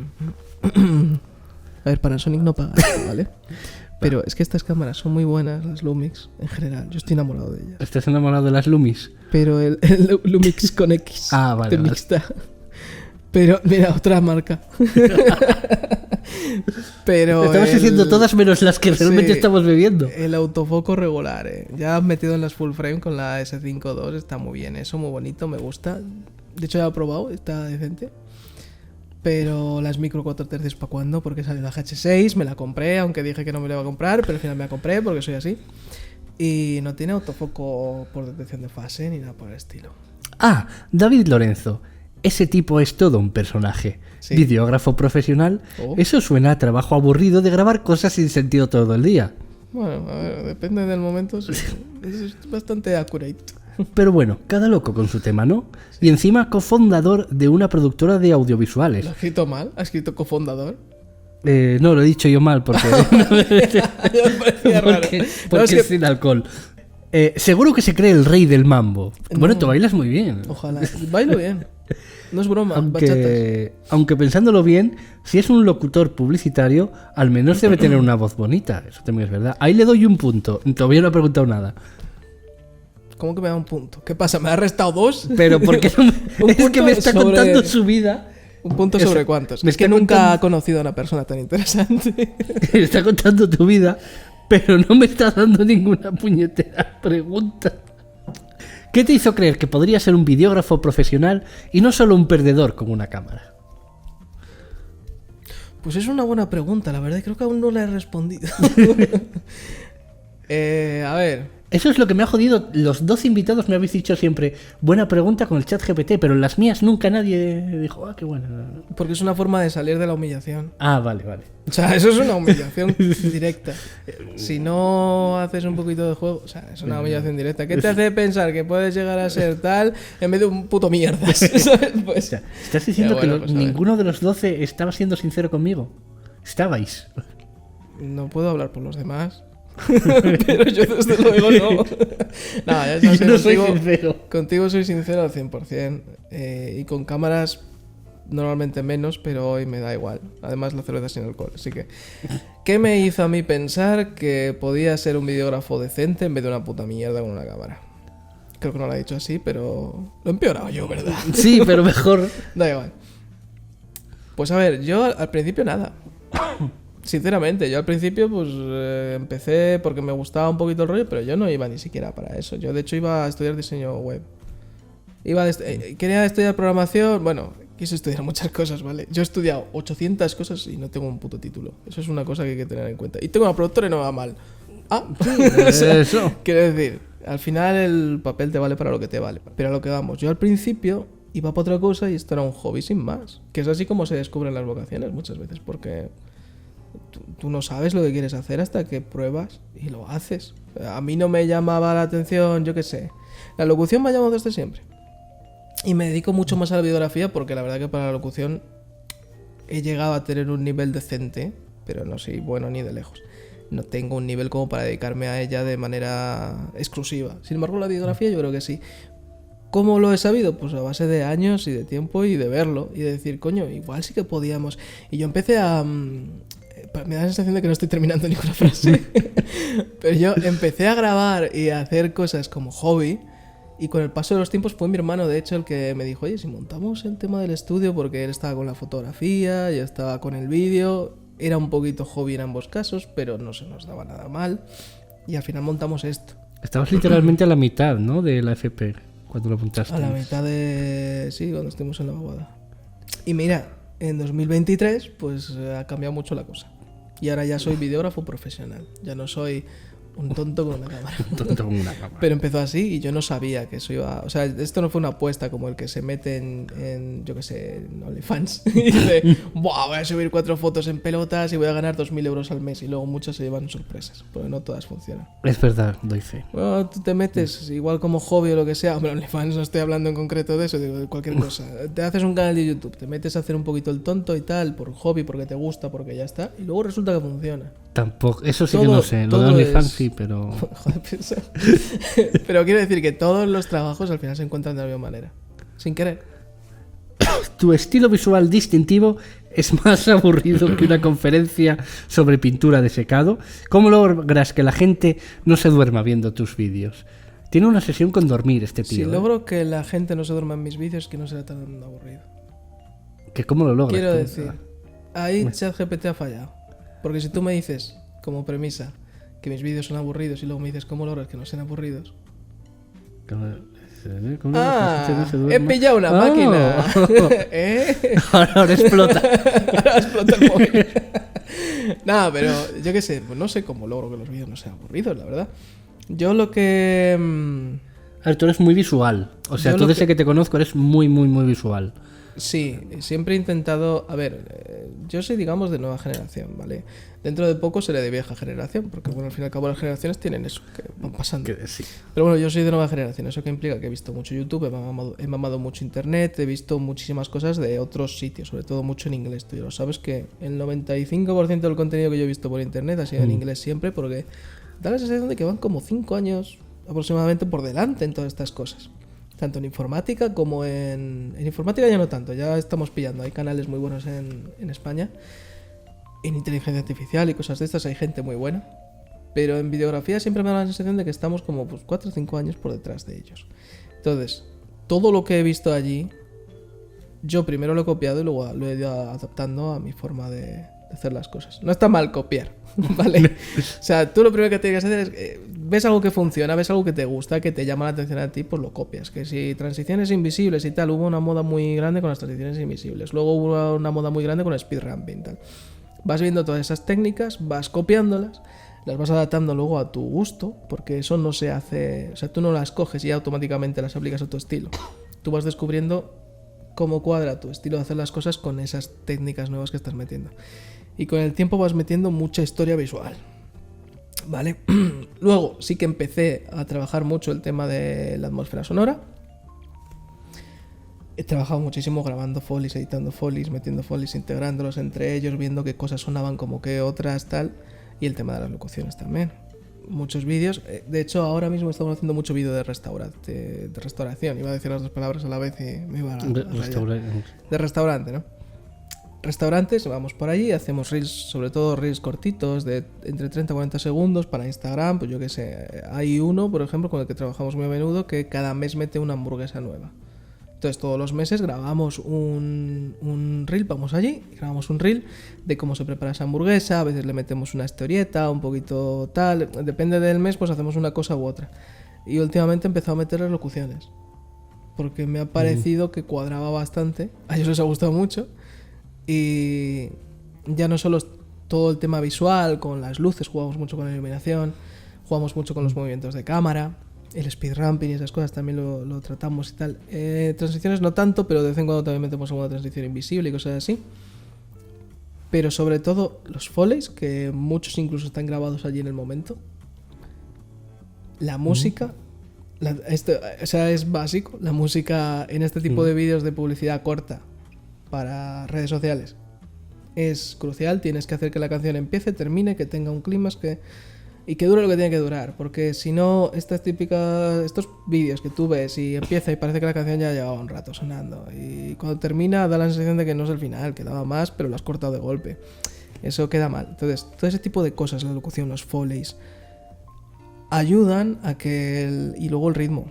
A ver, Panasonic no paga esto, ¿vale? Pero es que estas cámaras son muy buenas, las Lumix, en general. Yo estoy enamorado de ellas. ¿Estás enamorado de las Lumis? Pero el Lumix con X Ah, vale, de vale. mixta. Pero, mira, otra marca. Pero Estamos diciendo todas menos las que realmente sí, estamos bebiendo. El autofoco regular, Ya has metido en las full frame con la S5 II, está muy bien, eso muy bonito, me gusta. De hecho ya lo he probado, está decente. Pero las micro 4 tercios para cuándo, porque salió la GH6, me la compré, aunque dije que no me la iba a comprar, pero al final me la compré porque soy así. Y no tiene autofoco por detección de fase ni nada por el estilo. Ah, David Lorenzo. Ese tipo es todo un personaje. Sí. Videógrafo profesional. Oh. Eso suena a trabajo aburrido de grabar cosas sin sentido todo el día. Bueno, a ver, depende del momento, sí. Es bastante accurate. Pero bueno, cada loco con su tema, ¿no? Y encima cofundador de una productora de audiovisuales. ¿Lo ha escrito mal? ¿Ha escrito cofundador? No, lo he dicho yo mal porque, Ya me parecía raro. porque No, es que- es sin alcohol. Seguro que se cree el rey del mambo. Bueno, tú bailas muy bien. Ojalá. Bailo bien. No es broma, bachatas. Aunque pensándolo bien, si es un locutor publicitario, al menos debe tener una voz bonita. Eso también es verdad. Ahí le doy un punto. Todavía no he preguntado nada. ¿Cómo que me da un punto? ¿Qué pasa? ¿Me ha restado 2? Pero porque no Un es que punto me está sobre- contando su vida. ¿Un punto Eso, sobre cuántos? me Es que está nunca contando- ha conocido a una persona tan interesante. Me está contando tu vida. pero no me está dando ninguna puñetera pregunta. ¿Qué te hizo creer que podría ser un videógrafo profesional y no solo un perdedor con una cámara? Pues es una buena pregunta, la verdad, creo que aún no la he respondido. A ver, Eso es lo que me ha jodido. Los 12 invitados me habéis dicho siempre, buena pregunta con el chat GPT, pero en las mías nunca nadie dijo, qué bueno. porque es una forma de salir de la humillación. Ah, vale. O sea, eso es una humillación directa. Si no haces un poquito de juego, o sea, es una humillación directa. ¿Qué te hace pensar que puedes llegar a ser tal en vez de un puto mierda? ¿Sabes? Pues, O sea, ¿estás diciendo bueno, que pues a ver. ninguno de los 12 estaba siendo sincero conmigo? Estabais. no puedo hablar por los demás. Pero yo desde luego no. No, ya sabes, Yo no soy contigo- sincero. Contigo soy sincero al 100%. Y con cámaras normalmente menos, pero hoy me da igual. Además la cerveza es sin alcohol, así que... ¿Qué me hizo a mí pensar que podía ser un videógrafo decente en vez de una puta mierda con una cámara? Creo que no lo he dicho así, pero... Lo he empeorado yo, ¿verdad? Sí, pero mejor. Da igual. Pues a ver, yo al principio nada. Sinceramente, yo al principio pues empecé porque me gustaba un poquito el rollo, pero yo no iba ni siquiera para eso. Yo de hecho iba a estudiar diseño web. Quería estudiar programación, bueno, quise estudiar muchas cosas, ¿vale? Yo he estudiado 800 cosas y no tengo un puto título. Eso es una cosa que hay que tener en cuenta. Y tengo una productora y no va mal. O sea, Eso. quiero decir, al final el papel te vale para lo que te vale. Pero a lo que vamos, yo al principio iba para otra cosa y esto era un hobby sin más. Que es así como se descubren las vocaciones muchas veces, porque tú no sabes lo que quieres hacer hasta que pruebas y lo haces. A mí no me llamaba la atención, yo qué sé. La locución me ha llamado desde siempre. Y me dedico mucho más a la videografía porque la verdad que para la locución he llegado a tener un nivel decente, pero no soy bueno ni de lejos. No tengo un nivel como para dedicarme a ella de manera exclusiva. Sin embargo, la videografía yo creo que sí. ¿Cómo lo he sabido? Pues a base de años y de tiempo y de verlo y de decir, coño, igual sí que podíamos. Y yo empecé a... me da la sensación de que no estoy terminando ninguna frase. Pero yo empecé a grabar y a hacer cosas como hobby. Y con el paso de los tiempos fue mi hermano, de hecho, el que me dijo, oye, si montamos el tema del estudio, porque él estaba con la fotografía, yo estaba con el vídeo, era un poquito hobby en ambos casos, pero no se nos daba nada mal. Y al final montamos esto. Estabas literalmente a la mitad, ¿no? De la FP, cuando lo apuntaste. A la mitad de... Sí, cuando estuvimos en la boda. Y mira, en 2023, pues ha cambiado mucho la cosa. Y ahora ya soy videógrafo profesional. Ya no soy un tonto con una cámara. Tonto con una cámara. Pero empezó así y yo no sabía que eso iba... O sea, esto no fue una apuesta como el que se mete en yo qué sé, en OnlyFans. Y dice, ¡buah! Voy a subir 4 fotos en pelotas y voy a ganar 2.000 euros al mes. Y luego muchas se llevan sorpresas, porque no todas funcionan. Es verdad, doy fe. Bueno, tú te metes igual como hobby o lo que sea. Hombre, OnlyFans no estoy hablando en concreto de eso, digo de cualquier cosa. Te haces un canal de YouTube, te metes a hacer un poquito el tonto y tal, por hobby, porque te gusta, porque ya está. Y luego resulta que funciona. Tampoco, eso sí que Todo- no sé. Lo de todo OnlyFans es- sí, pero... Joder, piensa. Pero quiero decir que todos los trabajos al final se encuentran de la misma manera. Sin querer. Tu estilo visual distintivo es más aburrido que una conferencia sobre pintura de secado. ¿Cómo logras que la gente no se duerma viendo tus vídeos? Tiene una sesión con dormir este tío. Si ¿eh? logro que la gente no se duerma en mis vídeos, que no será tan aburrido. ¿Que ¿Cómo lo logras? Quiero tú? decir, ahí ChatGPT ha fallado. Porque si tú me dices, como premisa, que mis vídeos son aburridos y luego me dices cómo logras que no sean aburridos. ¿Cómo logras que la gente no se He duerma? pillado una Ah. máquina. ¿Eh? Ahora explota. Ahora explota el móvil. Nada, pero yo qué sé, pues no sé cómo logro que los vídeos no sean aburridos, la verdad. Yo lo que... A ver, tú eres muy visual. O sea, Yo tú lo desde que- que te conozco eres muy, muy, muy visual. Sí, siempre he intentado... A ver, yo soy, digamos, de nueva generación, ¿vale? Dentro de poco seré de vieja generación, porque, bueno, al fin y al cabo las generaciones tienen eso, que van pasando. Sí. Pero bueno, yo soy de nueva generación, eso que implica que he visto mucho YouTube, he mamado mucho Internet, he visto muchísimas cosas de otros sitios, sobre todo mucho en inglés. Tú ya lo sabes que el 95% del contenido que yo he visto por Internet ha sido en inglés siempre, porque da la sensación de que van como 5 años aproximadamente por delante en todas estas cosas. Tanto en informática como en informática ya no tanto, ya estamos pillando, hay canales muy buenos en España. En inteligencia artificial y cosas de estas hay gente muy buena. Pero en videografía siempre me da la sensación de que estamos como pues, 4 o 5 años por detrás de ellos. Entonces, todo lo que he visto allí, yo primero lo he copiado y luego lo he ido adaptando a mi forma de de hacer las cosas. No está mal copiar, ¿vale? O sea, tú lo primero que tienes que hacer es, ves algo que funciona, ves algo que te gusta, que te llama la atención a ti, pues lo copias. Que si transiciones invisibles y tal, hubo una moda muy grande con las transiciones invisibles. Luego hubo una moda muy grande con el speedrumping y tal. Vas viendo todas esas técnicas, vas copiándolas, las vas adaptando luego a tu gusto, porque eso no se hace... O sea, tú no las coges y automáticamente las aplicas a tu estilo. Tú vas descubriendo cómo cuadra tu estilo de hacer las cosas con esas técnicas nuevas que estás metiendo. Y con el tiempo vas metiendo mucha historia visual, ¿vale? Luego sí que empecé a trabajar mucho el tema de la atmósfera sonora. He trabajado muchísimo grabando folies, editando folies, metiendo folies, integrándolos entre ellos, viendo qué cosas sonaban como que otras, tal. Y el tema de las locuciones también. Muchos vídeos. De hecho, ahora mismo estamos haciendo mucho vídeo de restauración. Iba a decir las dos palabras a la vez y me iba a de restaurante, ¿no? Restaurantes, vamos por allí, hacemos reels, sobre todo reels cortitos de entre 30 y 40 segundos para Instagram. Pues yo qué sé, hay uno, por ejemplo, con el que trabajamos muy a menudo, que cada mes mete una hamburguesa nueva. Entonces todos los meses grabamos un reel, vamos allí, grabamos un reel de cómo se prepara esa hamburguesa, a veces le metemos una historieta, un poquito tal, depende del mes, pues hacemos una cosa u otra. Y últimamente he empezado a meter las locuciones, porque me ha parecido que cuadraba bastante, a ellos les ha gustado mucho, y ya no solo es todo el tema visual, con las luces, jugamos mucho con la iluminación, jugamos mucho con los movimientos de cámara. El speedrumping y esas cosas también lo tratamos y tal. Transiciones no tanto, pero de vez en cuando también metemos alguna transición invisible y cosas así. Pero sobre todo los foleyes, que muchos incluso están grabados allí en el momento. La música, o sea, es básico. La música en este tipo de vídeos de publicidad corta para redes sociales es crucial. Tienes que hacer que la canción empiece, termine, que tenga un clímax, y que dure lo que tiene que durar, porque si no, estos vídeos que tú ves y empieza y parece que la canción ya llevaba un rato sonando, y cuando termina da la sensación de que no es el final, que daba más, pero lo has cortado de golpe. Eso queda mal. Entonces, todo ese tipo de cosas, la locución, los foleys, ayudan a que y luego el ritmo.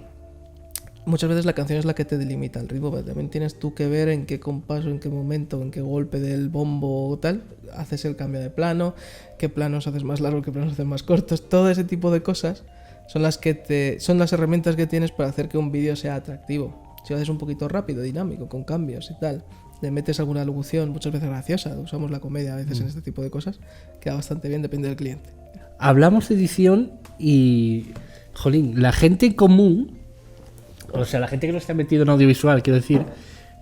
Muchas veces la canción es la que te delimita el ritmo, pero también tienes tú que ver en qué compás, en qué momento, en qué golpe del bombo o tal, haces el cambio de plano, qué planos haces más largos, qué planos haces más cortos. Todo ese tipo de cosas son las herramientas que tienes para hacer que un vídeo sea atractivo. Si lo haces un poquito rápido, dinámico, con cambios y tal, le metes alguna locución, muchas veces graciosa, usamos la comedia a veces en este tipo de cosas, queda bastante bien, depende del cliente. Hablamos de edición y, jolín, la gente común, o sea, la gente que no está metido en audiovisual, quiero decir,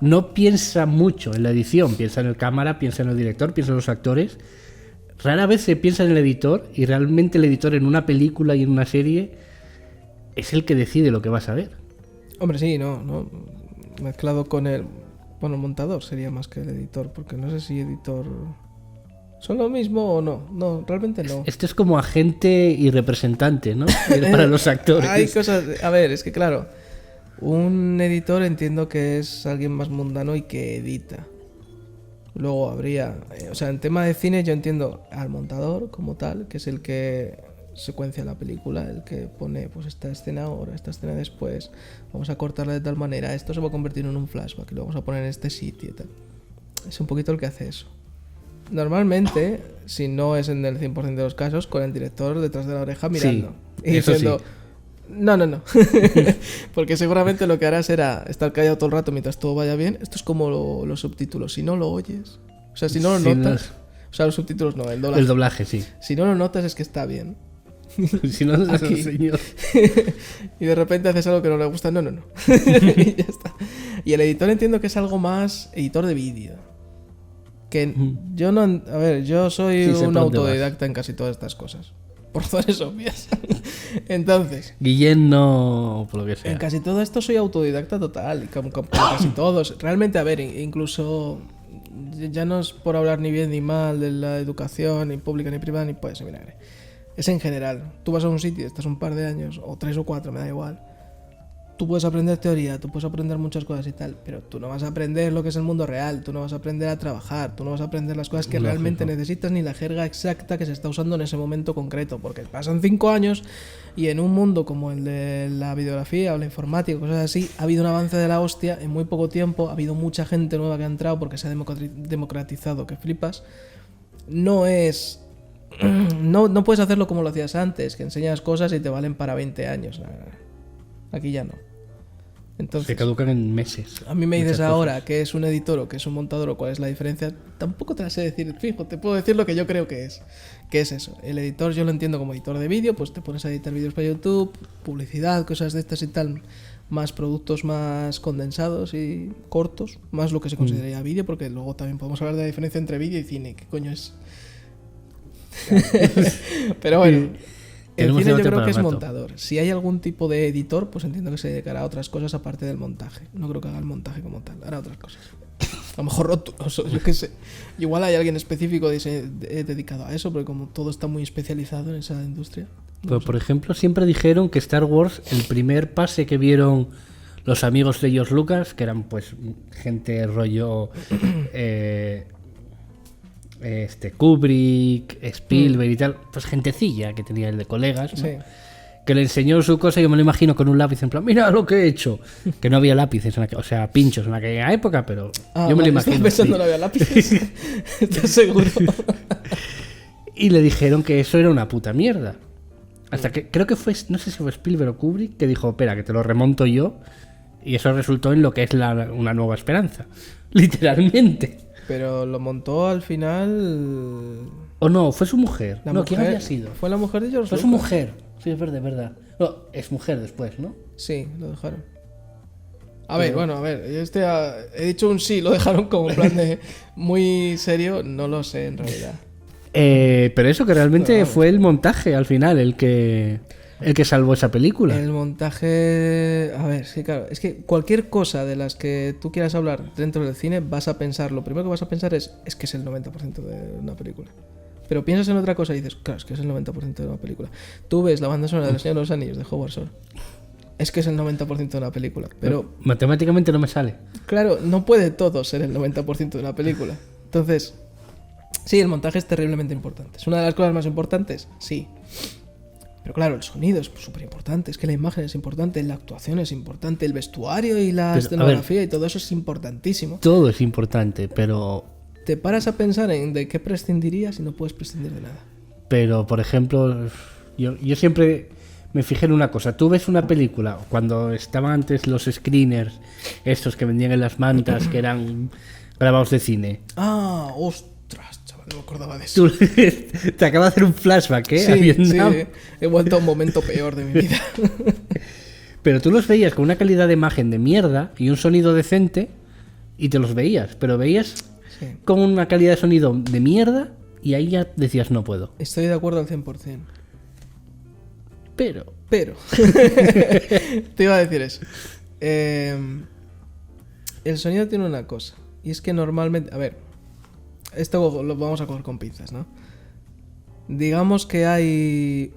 no piensa mucho en la edición, piensa en el cámara, piensa en el director, piensa en los actores. Rara vez se piensa en el editor, y realmente el editor en una película y en una serie es el que decide lo que vas a ver. Hombre, sí, no mezclado con el montador sería más que el editor, porque no sé si editor son lo mismo o no. No, realmente no. Esto es como agente y representante, ¿no? Para los actores. Hay cosas, a ver, es que claro, un editor entiendo que es alguien más mundano y que edita. Luego habría, o sea, en tema de cine yo entiendo al montador como tal, que es el que secuencia la película, el que pone pues esta escena ahora, esta escena después, vamos a cortarla de tal manera, esto se va a convertir en un flashback y lo vamos a poner en este sitio y tal. Es un poquito el que hace eso. Normalmente, si no es en el 100% de los casos, con el director detrás de la oreja mirando y diciendo... Sí. No. Porque seguramente lo que hará será estar callado todo el rato mientras todo vaya bien. Esto es como los subtítulos. Si no lo oyes, o sea, si no lo notas, o sea, los subtítulos no, el doblaje. El doblaje, sí. Si no lo notas es que está bien. Si no lo señor. Y de repente haces algo que no le gusta, no. Y ya está. Y el editor entiendo que es algo más editor de vídeo. Que yo no... A ver, yo soy un autodidacta en casi todas estas cosas. Por razones obvias. Entonces... Guillén no... por lo que sea. En casi todo esto soy autodidacta total. Y como casi todos. Realmente, a ver, incluso... Ya no es por hablar ni bien ni mal de la educación, ni pública ni privada, ni puede ser vinagre. Es en general. Tú vas a un sitio, estás un par de años, o 3 o 4, me da igual. Tú puedes aprender teoría, tú puedes aprender muchas cosas y tal, pero tú no vas a aprender lo que es el mundo real, tú no vas a aprender a trabajar, tú no vas a aprender las cosas que realmente necesitas, ni la jerga exacta que se está usando en ese momento concreto, porque pasan 5 años y en un mundo como el de la videografía o la informática, cosas así, ha habido un avance de la hostia en muy poco tiempo, ha habido mucha gente nueva que ha entrado porque se ha democratizado, que flipas. no es... No puedes hacerlo como lo hacías antes, que enseñas cosas y te valen para 20 años. Aquí ya no. Entonces, Se caducan en meses. a mí me dices muchas ahora cosas. que es un editor o que es un montador o cuál es la diferencia, tampoco te la sé decir fijo, te puedo decir lo que yo creo que es. ¿Qué es eso? El editor yo lo entiendo como editor de vídeo, pues te pones a editar vídeos para YouTube, publicidad, cosas de estas y tal, más productos más condensados y cortos, más lo que se consideraría vídeo, porque luego también podemos hablar de la diferencia entre vídeo y cine, ¿qué coño es? Pero bueno, el Tenemos cine yo debate creo para que es rato. montador. Si hay algún tipo de editor, pues entiendo que se dedicará a otras cosas aparte del montaje. No creo que haga el montaje como tal, hará otras cosas. A lo mejor rótulos, o yo qué sé. Igual hay alguien específico dedicado a eso, porque como todo está muy especializado en esa industria. Pero, por ejemplo, siempre dijeron que Star Wars, el primer pase que vieron los amigos de George Lucas, que eran pues gente rollo Kubrick, Spielberg y tal, pues gentecilla que tenía el de colegas, ¿no? Sí. Que le enseñó su cosa, yo me lo imagino con un lápiz en plan, mira lo que he hecho. Que no había lápices, o sea, pinchos en aquella época, pero yo me lo Estaba imagino. pensando así. no había lápices. ¿Estás seguro? Y le dijeron que eso era una puta mierda. Hasta que creo que fue, no sé si fue Spielberg o Kubrick, que dijo, espera, que te lo remonto yo. Y eso resultó en lo que es una nueva esperanza. Literalmente. Pero lo montó al final... O no, fue su mujer. La No, ¿quién mujer- había sido? Fue la mujer de George Fue su Lucas. mujer. Sí, es verdad, es verdad. No, es mujer después, ¿no? Sí, lo dejaron. A ver, bueno, a ver, he dicho un sí, lo dejaron como en plan de muy serio, no lo sé en realidad. Pero eso, que realmente Pero, fue el montaje al final el que salvó esa película. El montaje, a ver, sí, claro, es que cualquier cosa de las que tú quieras hablar dentro del cine, vas a pensar, lo primero que vas a pensar es que es el 90% de una película. Pero piensas en otra cosa y dices, claro, es que es el 90% de una película. Tú ves la banda sonora de Los Señor de los Anillos de Howard Shore, es que es el 90% de una película, pero Matemáticamente no me sale. claro, no puede todo ser el 90% de una película. Entonces, sí, el montaje es terriblemente importante. ¿Es una de las cosas más importantes? Sí. Pero claro, el sonido es súper importante, es que la imagen es importante, la actuación es importante, el vestuario y la Pero, a escenografía y todo eso es importantísimo. Todo es importante, pero Te paras a pensar en de qué prescindirías y no puedes prescindir de nada. Pero, por ejemplo, yo siempre me fijé en una cosa. Tú ves una película, cuando estaban antes los screeners, estos que vendían en las mantas, que eran grabados de cine. Ah, ostras, chaval, no me acordaba de eso. Tú te acaba de hacer un flashback, ¿eh? A Sí, Vietnam. sí, he vuelto a un momento peor de mi vida. Pero tú los veías con una calidad de imagen de mierda y un sonido decente y te los veías. Pero veías Sí. con una calidad de sonido de mierda y ahí ya decías no puedo. Estoy de acuerdo al 100%. Pero Pero, te iba a decir eso. El sonido tiene una cosa. Y es que normalmente, a ver, esto lo vamos a coger con pinzas, ¿no? Digamos que hay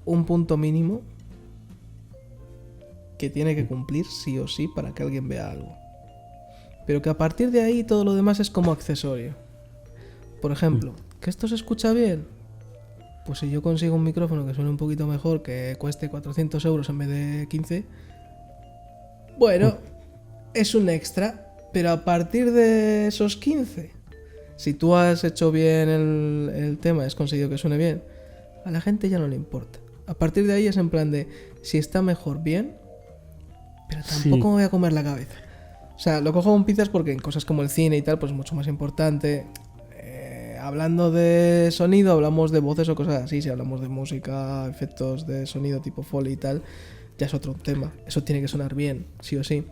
un punto mínimo que tiene que cumplir sí o sí para que alguien vea algo. Pero que a partir de ahí todo lo demás es como accesorio. Por ejemplo, ¿que esto se escucha bien? Pues si yo consigo un micrófono que suene un poquito mejor, que cueste 400 euros en vez de 15, bueno, es un extra, pero a partir de esos 15, si tú has hecho bien el tema, has conseguido que suene bien, a la gente ya no le importa. A partir de ahí es en plan de, si está mejor, bien, pero tampoco Sí. me voy a comer la cabeza. O sea, lo cojo con pinzas porque en cosas como el cine y tal, pues es mucho más importante. Hablando de sonido, hablamos de voces o cosas así. Si hablamos de música, efectos de sonido tipo Foley y tal, ya es otro tema. Eso tiene que sonar bien, sí o sí.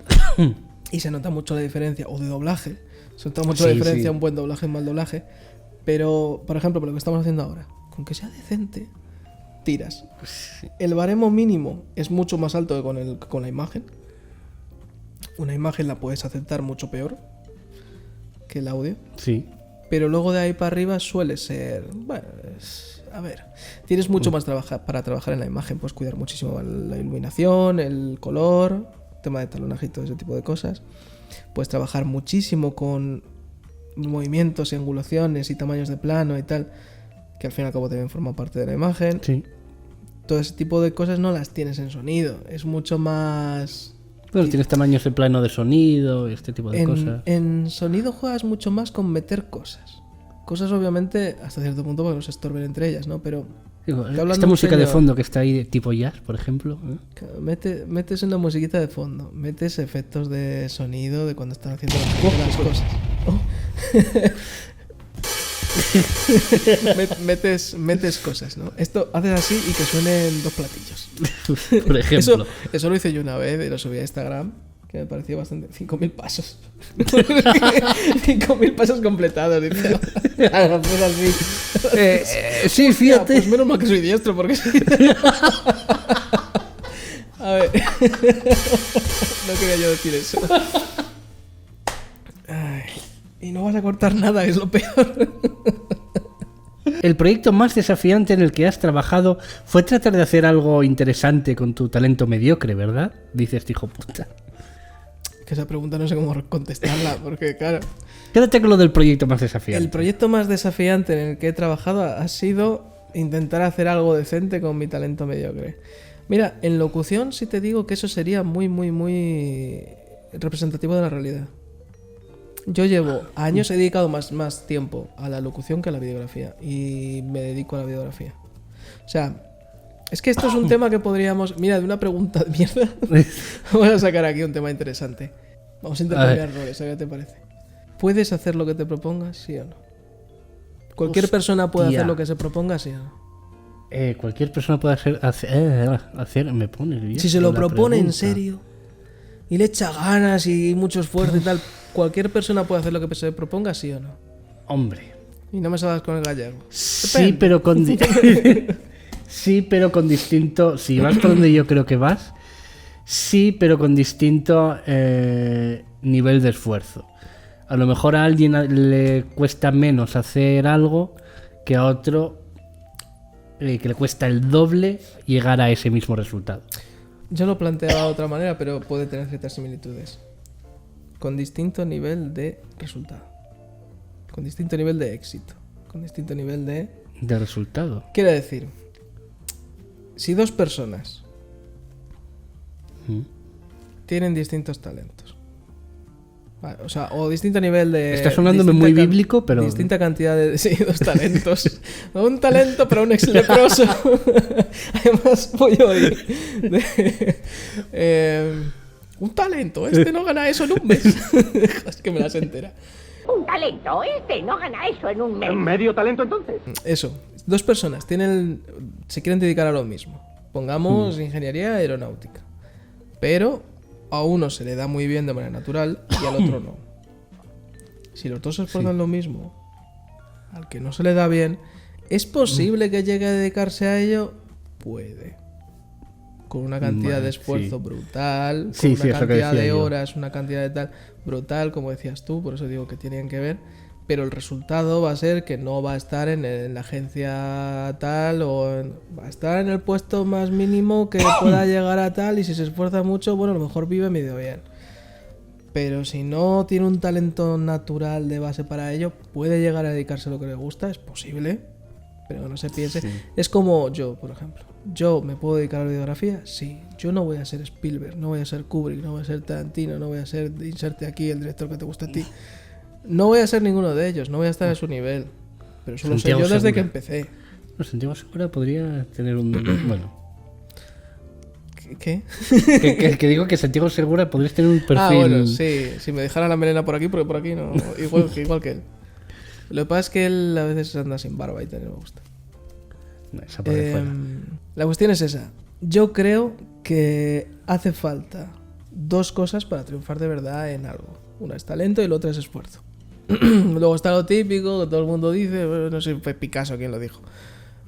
Y se nota mucho la diferencia. O de doblaje. Se nota mucho la Sí, diferencia sí. un buen doblaje y un mal doblaje. Pero, por ejemplo, por lo que estamos haciendo ahora, con que sea decente, tiras. El baremo mínimo es mucho más alto que con la imagen. Una imagen la puedes aceptar mucho peor que el audio. sí. Pero luego de ahí para arriba suele ser... Bueno, a ver, tienes mucho más para trabajar en la imagen. Puedes cuidar muchísimo la iluminación, el color, tema de talonaje y todo ese tipo de cosas. Puedes trabajar muchísimo con movimientos y angulaciones y tamaños de plano y tal, que al fin y al cabo deben formar parte de la imagen. Sí. Todo ese tipo de cosas no las tienes en sonido. Es mucho más... Pero tienes tamaños de plano de sonido, este tipo de cosas. En sonido juegas mucho más con meter cosas. Cosas obviamente hasta cierto punto porque no se estorben entre ellas, ¿no? Pero Digo, Está hablando esta un música de señor. fondo que está ahí, de tipo jazz, por ejemplo. metes una musiquita de fondo, metes efectos de sonido de cuando están haciendo las cosas. Oh. metes cosas, ¿no? Esto haces así y que suenen 2 platillos. Por ejemplo. Eso lo hice yo una vez y lo subí a Instagram, que me pareció bastante. 5.000 pasos. 5.000 pasos completados, dice. Pues así. Sí, Hostia, fíjate. pues menos mal que soy diestro, porque sí. A ver. No quería yo decir eso. Ay, y no vas a cortar nada, es lo peor. El proyecto más desafiante en el que has trabajado fue tratar de hacer algo interesante con tu talento mediocre, ¿verdad? Dice este hijo puta. Que esa pregunta no sé cómo contestarla, porque claro. Quédate con lo del proyecto más desafiante. El proyecto más desafiante en el que he trabajado ha sido intentar hacer algo decente con mi talento mediocre. Mira, en locución sí te digo que eso sería muy, muy, muy representativo de la realidad. Yo llevo años, he dedicado más tiempo a la locución que a la videografía. Y me dedico a la videografía. O sea, es que esto es un tema que podríamos... Mira, de una pregunta de mierda, vamos a sacar aquí un tema interesante. Vamos a intercambiar roles, ¿a qué te parece? ¿Puedes hacer lo que te propongas, sí o no? ¿Cualquier persona puede Hostia. hacer lo que se proponga, sí o no? Cualquier persona puede hacer me pone nervioso Si se lo la propone en pregunta. serio y le echa ganas y mucho esfuerzo y tal, ¿cualquier persona puede hacer lo que se proponga, sí o no? Hombre. Y no me salgas con el gallego. Sí, pero con sí, pero con distinto. Si vas por donde yo creo que vas, sí, pero con distinto nivel de esfuerzo. A lo mejor a alguien le cuesta menos hacer algo que a otro que le cuesta el doble llegar a ese mismo resultado. Yo lo planteaba de otra manera, pero puede tener ciertas similitudes. Con distinto nivel de resultado. Con distinto nivel de éxito. Con distinto nivel de... De resultado. Quiero decir, si 2 personas tienen distintos talentos, vale, o sea, o distinto nivel de... Está sonándome distinta muy bíblico, pero... Distinta cantidad de... Sí, 2 talentos. No un talento para un ex leproso. Además, voy hoy. Un talento, este no gana eso en un mes. Es que me las entera. Un talento, no gana eso en un mes. ¿Medio talento entonces? Eso, 2 personas se quieren dedicar a lo mismo. Pongamos ingeniería aeronáutica. Pero a uno se le da muy bien de manera natural y al otro no. Si los dos se esfuerzan lo mismo, al que no se le da bien, ¿es posible que llegue a dedicarse a ello? Puede. Con una cantidad de esfuerzo brutal, con Sí, una sí, es lo que cantidad decía de yo. horas, una cantidad de tal brutal, como decías tú, por eso digo que tienen que ver. Pero el resultado va a ser que no va a estar en la agencia tal va a estar en el puesto más mínimo que pueda llegar a tal, y si se esfuerza mucho, bueno, a lo mejor vive medio bien. Pero si no tiene un talento natural de base para ello, puede llegar a dedicarse a lo que le gusta, es posible, pero no se piense. Sí. Es como yo, por ejemplo. ¿Yo me puedo dedicar a la videografía? Sí. Yo no voy a ser Spielberg, no voy a ser Kubrick, no voy a ser Tarantino, no voy a ser, inserte aquí el director que te gusta a ti. No voy a ser ninguno de ellos, no voy a estar a su nivel. Pero eso lo sé yo Santiago desde que Segura. empecé. No, Santiago Segura podría tener un... Bueno, ¿Qué? que digo que Santiago Segura podrías tener un perfil... Ah, bueno, sí. Si me dejara la melena por aquí, porque por aquí no. Igual que él. Lo que pasa es que él a veces anda sin barba y también me gusta. No, esa por ahí fuera. La cuestión es esa. Yo creo que hace falta 2 cosas para triunfar de verdad en algo. Una es talento y la otra es esfuerzo. Luego está lo típico que todo el mundo dice, bueno, no sé, fue Picasso quien lo dijo.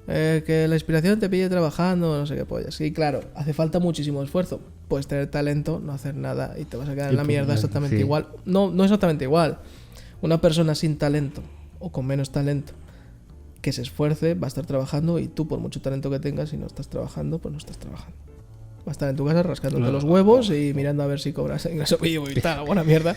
Que la inspiración te pille trabajando, no sé qué pollas. Sí, claro, hace falta muchísimo esfuerzo. Puedes tener talento, no hacer nada y te vas a quedar en la mierda exactamente sí. igual. No exactamente igual. Una persona sin talento o con menos talento que se esfuerce va a estar trabajando, y tú, por mucho talento que tengas, si no estás trabajando, pues no estás trabajando. Va a estar en tu casa rascándote los huevos y mirando a ver si cobras ingreso mínimo y tal, alguna mierda.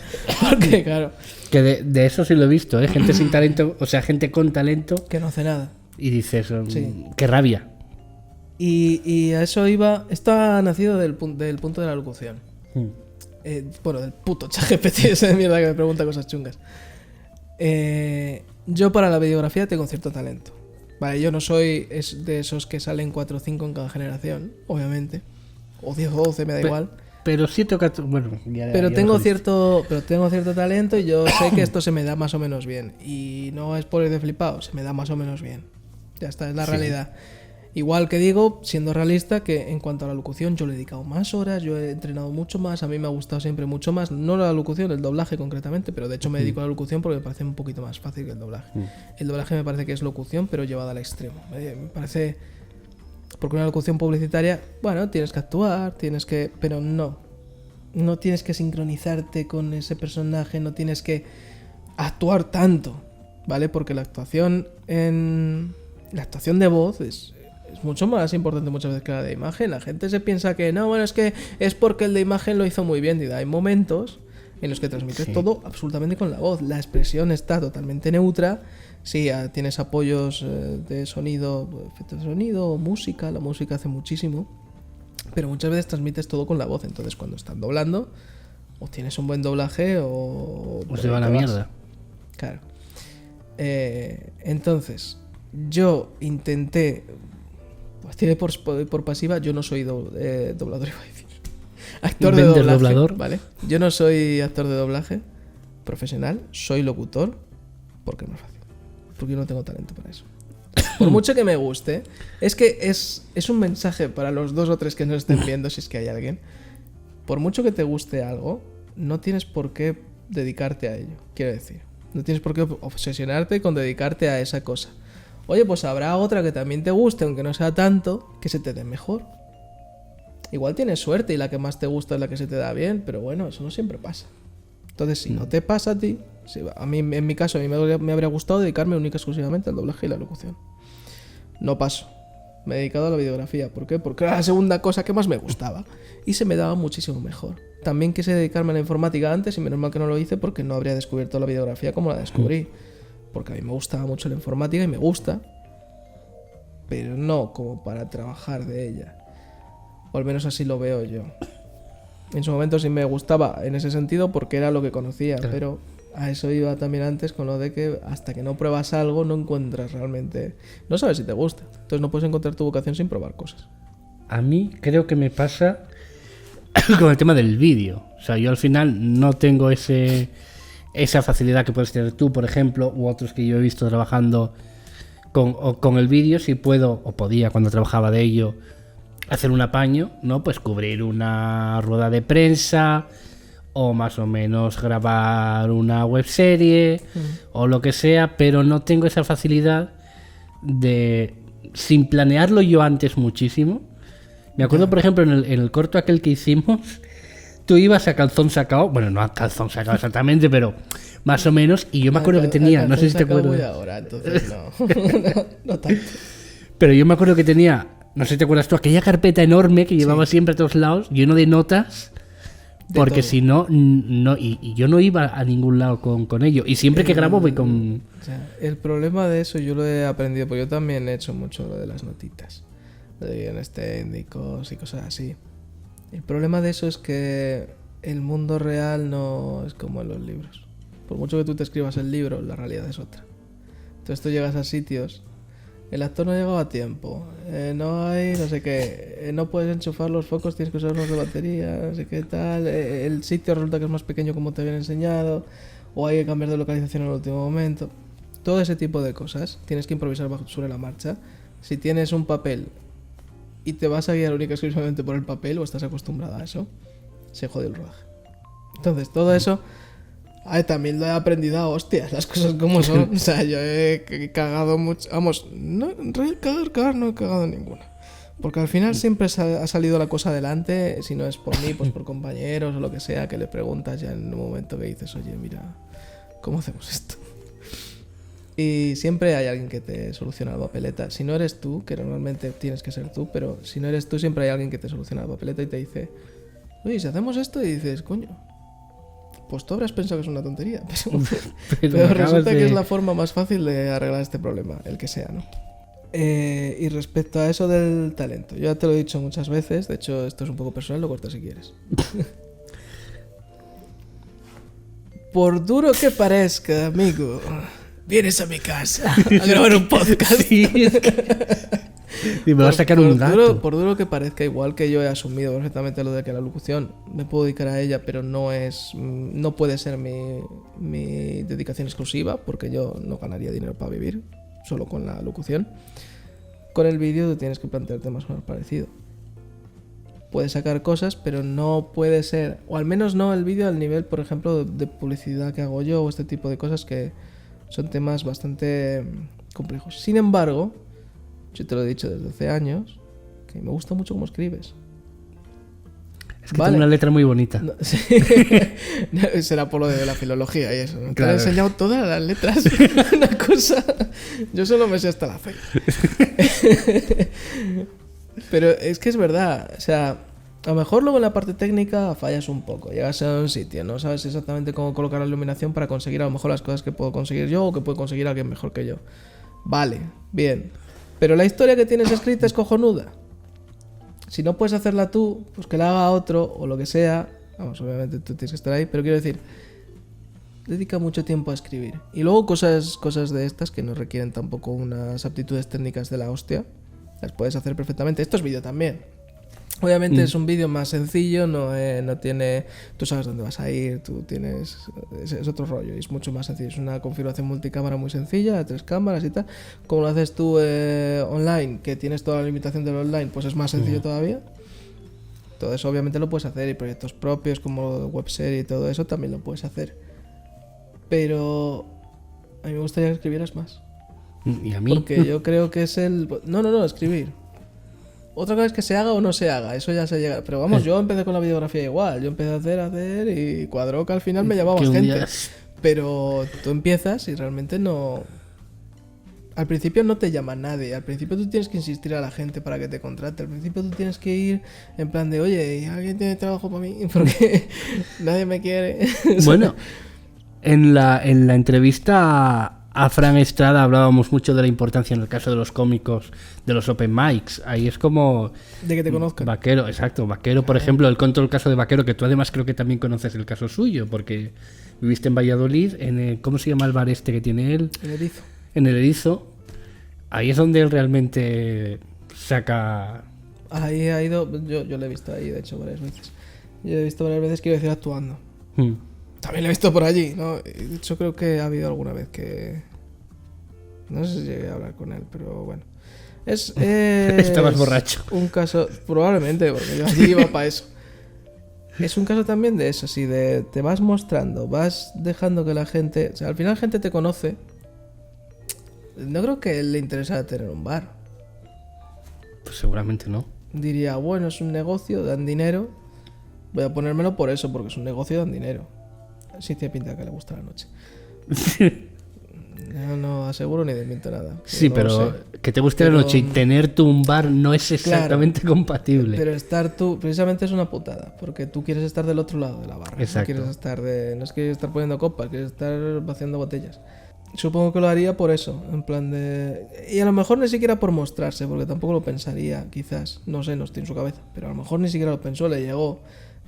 Porque, claro, Que de eso sí lo he visto, ¿eh? Gente sin talento, o sea, gente con talento, que no hace nada. y dices, Sí. qué rabia. Y a eso iba. Esto ha nacido del punto de la locución. Bueno, del puto ChatGPT, esa mierda que me pregunta cosas chungas. Yo para la videografía tengo cierto talento. Vale, yo no soy de esos que salen 4 o 5 en cada generación, obviamente. O 10 o 12, me da igual. Pero sí toca... Bueno, Pero tengo cierto talento y yo sé que esto se me da más o menos bien. Y no es por ir de flipado, se me da más o menos bien. Ya está, es la realidad. Igual que digo, siendo realista, que en cuanto a la locución yo le he dedicado más horas, yo he entrenado mucho más, a mí me ha gustado siempre mucho más, no la locución, el doblaje concretamente, pero de hecho me dedico a la locución porque me parece un poquito más fácil que el doblaje. El doblaje me parece que es locución, pero llevada al extremo. Me parece... Porque una locución publicitaria, bueno, tienes que actuar, pero no tienes que sincronizarte con ese personaje, no tienes que actuar tanto, ¿vale? Porque la actuación de voz es mucho más importante muchas veces que la de imagen. La gente se piensa que no, bueno, es que es porque el de imagen lo hizo muy bien. Y hay momentos en los que transmites todo absolutamente con la voz. La expresión está totalmente neutra. Sí, tienes apoyos de sonido, efectos de sonido, música. La música hace muchísimo. Pero muchas veces transmites todo con la voz. Entonces cuando están doblando, o tienes un buen doblaje o se va a la mierda. Claro. Entonces, yo intenté... Pues por pasiva, yo no soy doblador, iba a decir. Actor de doblaje, doblador. ¿Vale? Yo no soy actor de doblaje profesional, soy locutor, porque es más fácil. Porque yo no tengo talento para eso. Por mucho que me guste, es que es un mensaje para los 2 o 3 que nos estén viendo, si es que hay alguien. Por mucho que te guste algo, no tienes por qué dedicarte a ello, quiero decir. No tienes por qué obsesionarte con dedicarte a esa cosa. Oye, pues habrá otra que también te guste, aunque no sea tanto, que se te dé mejor. Igual tienes suerte y la que más te gusta es la que se te da bien, pero bueno, eso no siempre pasa. Entonces, si no te pasa a ti, a mí, en mi caso, a mí me habría gustado dedicarme única y exclusivamente al doblaje y la locución. No paso. Me he dedicado a la videografía. ¿Por qué? Porque era la segunda cosa que más me gustaba. Y se me daba muchísimo mejor. También quise dedicarme a la informática antes y menos mal que no lo hice porque no habría descubierto la videografía como la descubrí. Porque a mí me gustaba mucho la informática y me gusta, pero no como para trabajar de ella. O al menos así lo veo yo. En su momento sí me gustaba en ese sentido porque era lo que conocía, claro. Pero a eso iba también antes con lo de que hasta que no pruebas algo no encuentras realmente... No sabes si te gusta. Entonces no puedes encontrar tu vocación sin probar cosas. A mí creo que me pasa con el tema del vídeo. O sea, yo al final no tengo esa facilidad que puedes tener tú, por ejemplo, u otros que yo he visto trabajando con el vídeo. Si puedo, o podía cuando trabajaba de ello, hacer un apaño, ¿no? Pues cubrir una rueda de prensa, o más o menos grabar una webserie, o lo que sea, pero no tengo esa facilidad de, sin planearlo yo antes muchísimo. Me acuerdo, por ejemplo, en el corto aquel que hicimos, tú ibas a calzón sacado, bueno, no a calzón sacado exactamente, pero más o menos, y yo me acuerdo que tenía, no sé si te acuerdas. Voy ahora, entonces no tanto. Pero yo me acuerdo que tenía, no sé si te acuerdas tú, aquella carpeta enorme que llevaba siempre a todos lados, lleno de notas, porque si no, y yo no iba a ningún lado con ello, y siempre que grabo voy con... O sea, el problema de eso yo lo he aprendido, porque yo también he hecho mucho lo de las notitas, de guiones técnicos y cosas así. El problema de eso es que el mundo real no es como en los libros. Por mucho que tú te escribas el libro, la realidad es otra. Entonces tú llegas a sitios, el actor no ha llegado a tiempo, no hay no sé qué, no puedes enchufar los focos, tienes que usar unos de batería, no sé qué tal, el sitio resulta que es más pequeño como te habían enseñado, o hay que cambiar de localización en el último momento. Todo ese tipo de cosas tienes que improvisar sobre la marcha. Si tienes un papel y te vas a guiar única y exclusivamente por el papel o estás acostumbrado a eso, se jode el rodaje. Entonces todo eso también lo he aprendido a hostias, las cosas como son. O sea, yo he cagado mucho. Vamos, no, en realidad cagar no he cagado ninguna. Porque al final siempre ha salido la cosa adelante. Si no es por mí, pues por compañeros o lo que sea, que le preguntas ya en un momento que dices, oye, mira, ¿cómo hacemos esto? Y siempre hay alguien que te soluciona la papeleta. Si no eres tú, que normalmente tienes que ser tú, pero si no eres tú, siempre hay alguien que te soluciona la papeleta y te dice, oye, si hacemos esto, y dices, coño, pues tú habrás pensado que es una tontería, pero resulta que es la forma más fácil de arreglar este problema, el que sea, ¿no? Y respecto a eso del talento, yo ya te lo he dicho muchas veces, de hecho esto es un poco personal, lo cortas si quieres. Por duro que parezca, amigo, vienes a mi casa a grabar un podcast. Sí. Y me va a sacar un gato. Por duro que parezca, igual que yo he asumido perfectamente lo de que la locución me puedo dedicar a ella, pero no puede ser mi dedicación exclusiva, porque yo no ganaría dinero para vivir solo con la locución. Con el vídeo tú tienes que plantearte más o menos parecido. Puedes sacar cosas, pero no puede ser, o al menos no el vídeo al nivel, por ejemplo, de publicidad que hago yo, o este tipo de cosas que son temas bastante complejos. Sin embargo, yo te lo he dicho desde hace años, que me gusta mucho cómo escribes. Es que tiene una letra muy bonita. No, sí. Será por lo de la filología y eso. ¿No? Te Claro. he enseñado todas las letras. Una cosa. Yo solo me sé hasta la fe. Pero es que es verdad. O sea, a lo mejor luego en la parte técnica fallas un poco. Llegas a un sitio, no sabes exactamente cómo colocar la iluminación para conseguir a lo mejor las cosas que puedo conseguir yo o que puede conseguir alguien mejor que yo. Vale, bien. Pero la historia que tienes escrita es cojonuda. Si no puedes hacerla tú, pues que la haga otro o lo que sea. Vamos, obviamente tú tienes que estar ahí, pero quiero decir, dedica mucho tiempo a escribir. Y luego cosas de estas que no requieren tampoco unas aptitudes técnicas de la hostia, las puedes hacer perfectamente. Esto es vídeo también. Obviamente es un vídeo más sencillo, no tiene... Tú sabes dónde vas a ir, tú tienes... Es otro rollo, y es mucho más sencillo. Es una configuración multicámara muy sencilla, de 3 cámaras y tal. Como lo haces tú online, que tienes toda la limitación del online, pues es más sencillo todavía. Todo eso obviamente lo puedes hacer, y proyectos propios como webserie y todo eso también lo puedes hacer. Pero a mí me gustaría que escribieras más. Y a mí. Porque yo creo que es el... No, escribir. Otra cosa es que se haga o no se haga, eso ya se llega. Pero vamos, yo empecé con la videografía igual. Yo empecé a hacer y cuadró que al final me llamaba Que un gente. día- Pero tú empiezas y realmente no... Al principio no te llama nadie. Al principio tú tienes que insistir a la gente para que te contrate. Al principio tú tienes que ir en plan de, oye, ¿alguien tiene trabajo para mí? Porque nadie me quiere. Bueno, en la entrevista a Fran Estrada hablábamos mucho de la importancia en el caso de los cómicos, de los open mics. Ahí es como... De que te conozcan. Vaquero, exacto. Vaquero, por ejemplo, el caso de Vaquero, que tú además creo que también conoces el caso suyo, porque viviste en Valladolid, en el, ¿cómo se llama el bar este que tiene él? El erizo. En el Erizo. Ahí es donde él realmente saca... Ahí ha ido... Yo lo he visto ahí, de hecho, varias veces. Yo he visto varias veces que iba a decir actuando. Hmm. También lo he visto por allí, ¿no? De hecho, creo que ha habido alguna vez que... No sé si llegué a hablar con él, pero bueno. Estabas borracho. Un caso... Probablemente, porque yo allí iba para eso. Es un caso también de eso, sí, de... Te vas mostrando, vas dejando que la gente... O sea, al final la gente te conoce. No creo que le interesa tener un bar. Pues seguramente no. Diría, bueno, es un negocio, dan dinero. Voy a ponérmelo por eso, porque es un negocio, dan dinero. Sí tiene pinta que le gusta la noche. No aseguro ni desmiento nada. Sí, No pero lo sé. que te guste la Pero- noche y tener tú un bar no es exactamente compatible. Pero estar tú, precisamente es una putada, porque tú quieres estar del otro lado de la barra. Exacto. No quieres estar poniendo copas, quieres estar vaciando botellas. Supongo que lo haría por eso, en plan de... Y a lo mejor ni siquiera por mostrarse, porque tampoco lo pensaría, quizás. No sé, no estoy en su cabeza. Pero a lo mejor ni siquiera lo pensó, le llegó.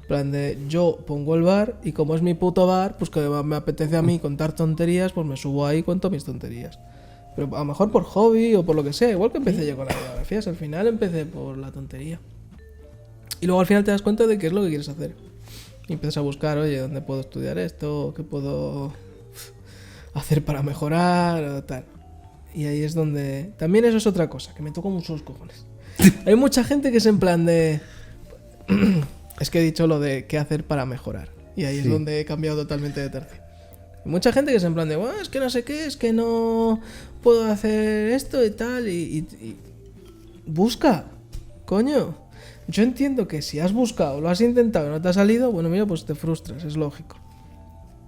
En plan de, yo pongo el bar y como es mi puto bar, pues que me apetece a mí contar tonterías, pues me subo ahí y cuento mis tonterías. Pero a lo mejor por hobby o por lo que sea. Igual que empecé yo con las biografías, al final empecé por la tontería. Y luego al final te das cuenta de qué es lo que quieres hacer. Y empiezas a buscar, oye, ¿dónde puedo estudiar esto? ¿Qué puedo hacer para mejorar? O tal. Y ahí es donde... También eso es otra cosa, que me toca mucho los cojones. Hay mucha gente que es en plan de... Es que he dicho lo de qué hacer para mejorar. Y ahí es donde he cambiado totalmente de tercio. Hay mucha gente que es en plan de, bueno, es que no sé qué, es que no puedo hacer esto y tal. Y busca, coño. Yo entiendo que si has buscado, lo has intentado y no te ha salido, bueno, mira, pues te frustras, es lógico.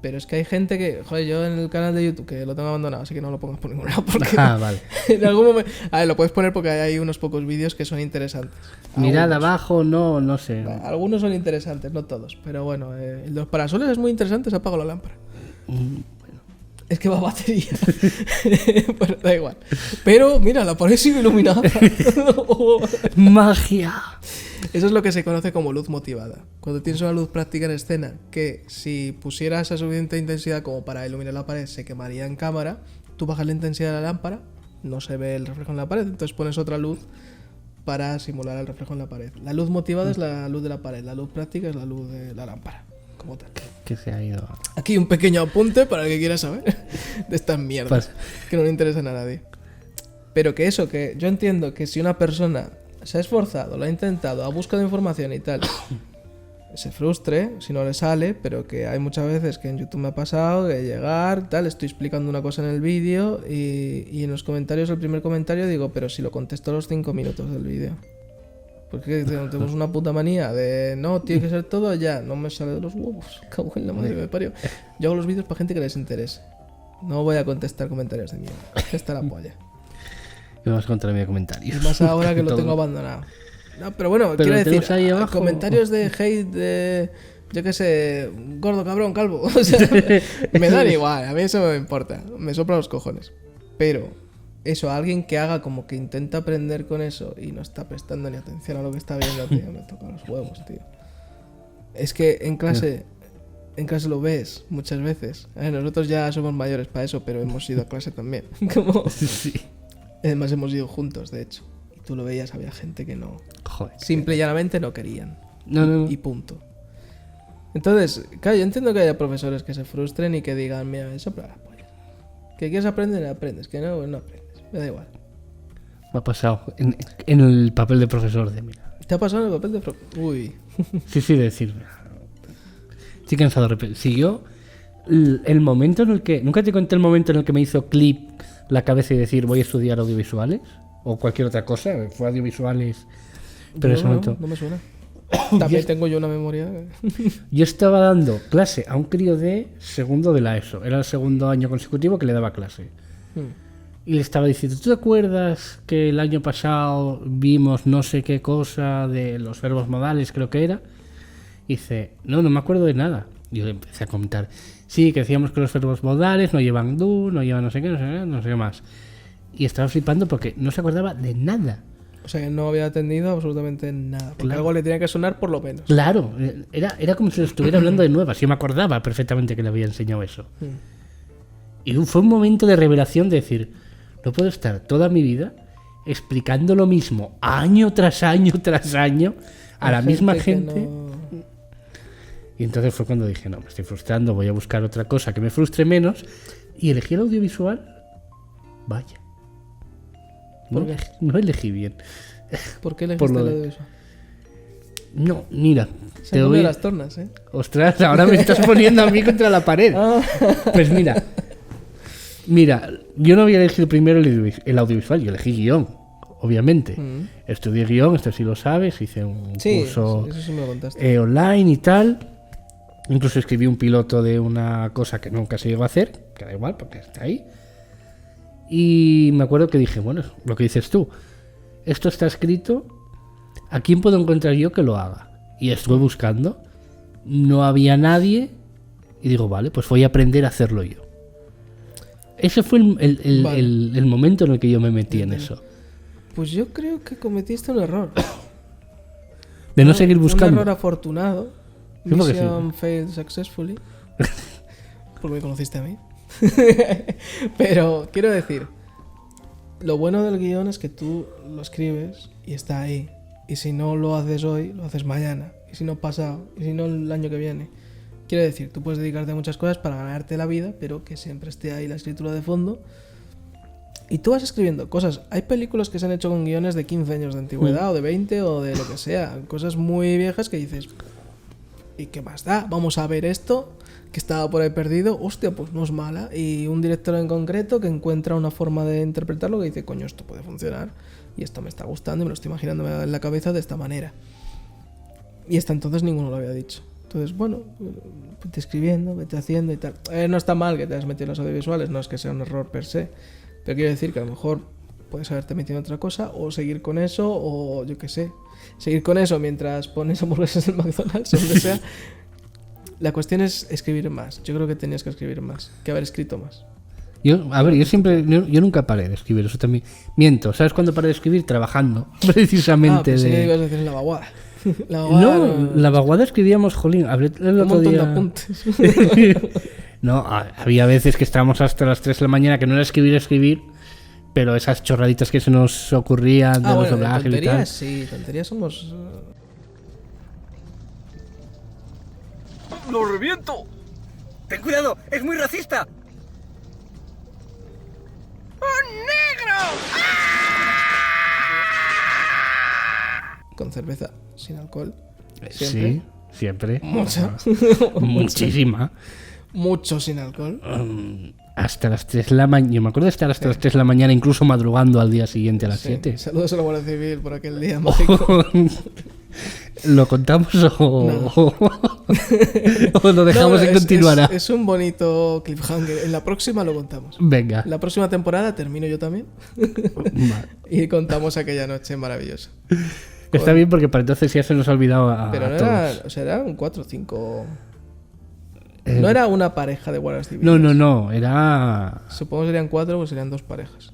Pero es que hay gente que, joder, yo en el canal de YouTube, que lo tengo abandonado, así que no lo pongas por ningún lado. Porque Ah, vale. en algún momento... A ver, lo puedes poner porque hay unos pocos vídeos que son interesantes. Mirad Algunos. abajo, no sé. Algunos son interesantes, no todos. Pero bueno, el de los parasoles es muy interesante, se apaga la lámpara. Es que va a batería. Bueno, da igual. Pero mira, la pared sigue iluminada. ¡Magia! Eso es lo que se conoce como luz motivada. Cuando tienes una luz práctica en escena, que si pusieras a suficiente intensidad como para iluminar la pared se quemaría en cámara, tú bajas la intensidad de la lámpara, no se ve el reflejo en la pared, entonces pones otra luz para simular el reflejo en la pared. La luz motivada es la luz de la pared, la luz práctica es la luz de la lámpara, como tal. Que se ha ido. Aquí un pequeño apunte para el que quiera saber de estas mierdas que no le interesan a nadie. Pero que eso, que yo entiendo que si una persona se ha esforzado, lo ha intentado, ha buscado información y tal, se frustre si no le sale, pero que hay muchas veces que en YouTube me ha pasado que llegar, tal, estoy explicando una cosa en el vídeo y en los comentarios, el primer comentario digo, pero si lo contesto a los 5 minutos del vídeo. Porque tenemos una puta manía de no, tiene que ser todo ya, no me sale de los huevos, cago en la madre que me parió. Yo hago los vídeos para gente que les interese. No voy a contestar comentarios de mierda. Está la polla. Y vamos a contar mi comentario. Y más ahora que lo tengo abandonado. No, pero bueno, quiero decir, ahí abajo. comentarios de hate de, yo qué sé, gordo, cabrón, calvo. O sea, me dan igual, a mí eso no me importa. Me sopla los cojones. Pero eso, alguien que haga como que intenta aprender con eso y no está prestando ni atención a lo que está viendo, tío, me toca los huevos, tío. Es que en clase lo ves muchas veces. Nosotros ya somos mayores para eso, pero hemos ido a clase también. Como... Sí. Además hemos ido juntos, de hecho. Y tú lo veías, había gente que no... Joder. Simple y llanamente no querían. No. Y punto. Entonces, claro, yo entiendo que haya profesores que se frustren y que digan, mira, sopla la polla. Que quieres aprender, aprendes. Que no, no aprendes. Me da igual. Me ha pasado en el papel de profesor de mira. ¿Te ha pasado en el papel de Uy. Sí, de decir. Estoy cansado de repetir. Si yo, el momento en el que... ¿Nunca te conté el momento en el que me hizo clip la cabeza y decir voy a estudiar audiovisuales? O cualquier otra cosa. Fue audiovisuales. Pero ese momento... No me suena. También tengo yo una memoria. Yo estaba dando clase a un crío de segundo de la ESO. Era el segundo año consecutivo que le daba clase. Y le estaba diciendo, ¿tú te acuerdas que el año pasado vimos no sé qué cosa de los verbos modales, creo que era? Y dice, no me acuerdo de nada. Y yo le empecé a comentar, sí, que decíamos que los verbos modales no llevan do, no llevan no sé qué, no sé qué más. Y estaba flipando porque no se acordaba de nada. O sea, que no había atendido absolutamente nada. Porque Claro. algo le tenía que sonar por lo menos. Claro, era como si lo estuviera hablando de nuevas. Yo me acordaba perfectamente que le había enseñado eso. Y fue un momento de revelación de decir, no puedo estar toda mi vida explicando lo mismo año tras año tras año a la misma gente. No... Y entonces fue cuando dije, no, me estoy frustrando, voy a buscar otra cosa que me frustre menos. Y elegí el audiovisual. Vaya. No elegí bien. ¿Por qué le Por dijiste lo lo de- de eso? No, mira, Se pone las tornas, ¿eh? Ostras, ahora me estás poniendo a mí contra la pared. Pues mira, yo no había elegido primero el audiovisual, yo elegí guión, obviamente. Estudié guión, esto sí lo sabes, hice un curso eso sí me lo contaste. online y tal. Incluso escribí un piloto de una cosa que nunca se llegó a hacer, que da igual porque está ahí. Y me acuerdo que dije, bueno, lo que dices tú, esto está escrito, ¿a quién puedo encontrar yo que lo haga? Y estuve buscando, no había nadie, y digo, vale, pues voy a aprender a hacerlo yo. Ese fue el momento en el que yo me metí en eso. Pues yo creo que cometiste un error. De no seguir buscando. Un error afortunado. Sí, porque Mission failed successfully. Porque me conociste a mí. Pero quiero decir, lo bueno del guión es que tú lo escribes y está ahí. Y si no lo haces hoy, lo haces mañana. Y si no pasado, y si no el año que viene. Quiero decir, tú puedes dedicarte a muchas cosas para ganarte la vida, pero que siempre esté ahí la escritura de fondo. Y tú vas escribiendo cosas. Hay películas que se han hecho con guiones de 15 años de antigüedad, o de 20, o de lo que sea. Cosas muy viejas que dices, ¿y qué más da? Vamos a ver esto, que estaba por ahí perdido. Hostia, pues no es mala. Y un director en concreto que encuentra una forma de interpretarlo que dice, coño, esto puede funcionar. Y esto me está gustando y me lo estoy imaginando en la cabeza de esta manera. Y hasta entonces ninguno lo había dicho. Entonces, bueno, vete escribiendo, vete haciendo y tal. No está mal que te hayas metido en los audiovisuales, no es que sea un error per se. Pero quiero decir que a lo mejor puedes haberte metido en otra cosa o seguir con eso, o yo qué sé. Seguir con eso mientras pones hamburguesas en McDonald's o donde sea. La cuestión es escribir más. Yo creo que tenías que escribir más, que haber escrito más. Yo nunca paré de escribir, eso también. Miento, ¿sabes cuándo paré de escribir? Trabajando, precisamente. Pensé que de... ibas a decir en la vaguada. La vaguada No, la vaguada escribíamos, jolín, hablé el un otro montón de día. apuntes. No, había veces que estábamos hasta las 3 de la mañana, que no era escribir, pero esas chorraditas que se nos ocurrían de los bueno, doblajes y tal. tonterías, sí, tonterías somos... ¡Lo reviento! ¡Ten cuidado! ¡Es muy racista! Con cerveza, sin alcohol. Sí, siempre. Mucha. Muchísima. Mucho sin alcohol. Hasta las 3 de la mañana. Yo me acuerdo de estar hasta las 3 de la mañana, incluso madrugando al día siguiente a las Sí. 7. Saludos a la Guardia Civil por aquel día mágico. ¿Lo contamos o lo dejamos No, en continuará? Es un bonito cliffhanger. En la próxima lo contamos. Venga. La próxima temporada termino yo también. Va. Y contamos aquella noche maravillosa. Está bien porque para entonces ya se nos ha olvidado a Pero no todos. era, o sea, eran 4 o 5. Eh, No era una pareja de guardias civiles. No, era... Supongo que serían 4 o serían 2 parejas.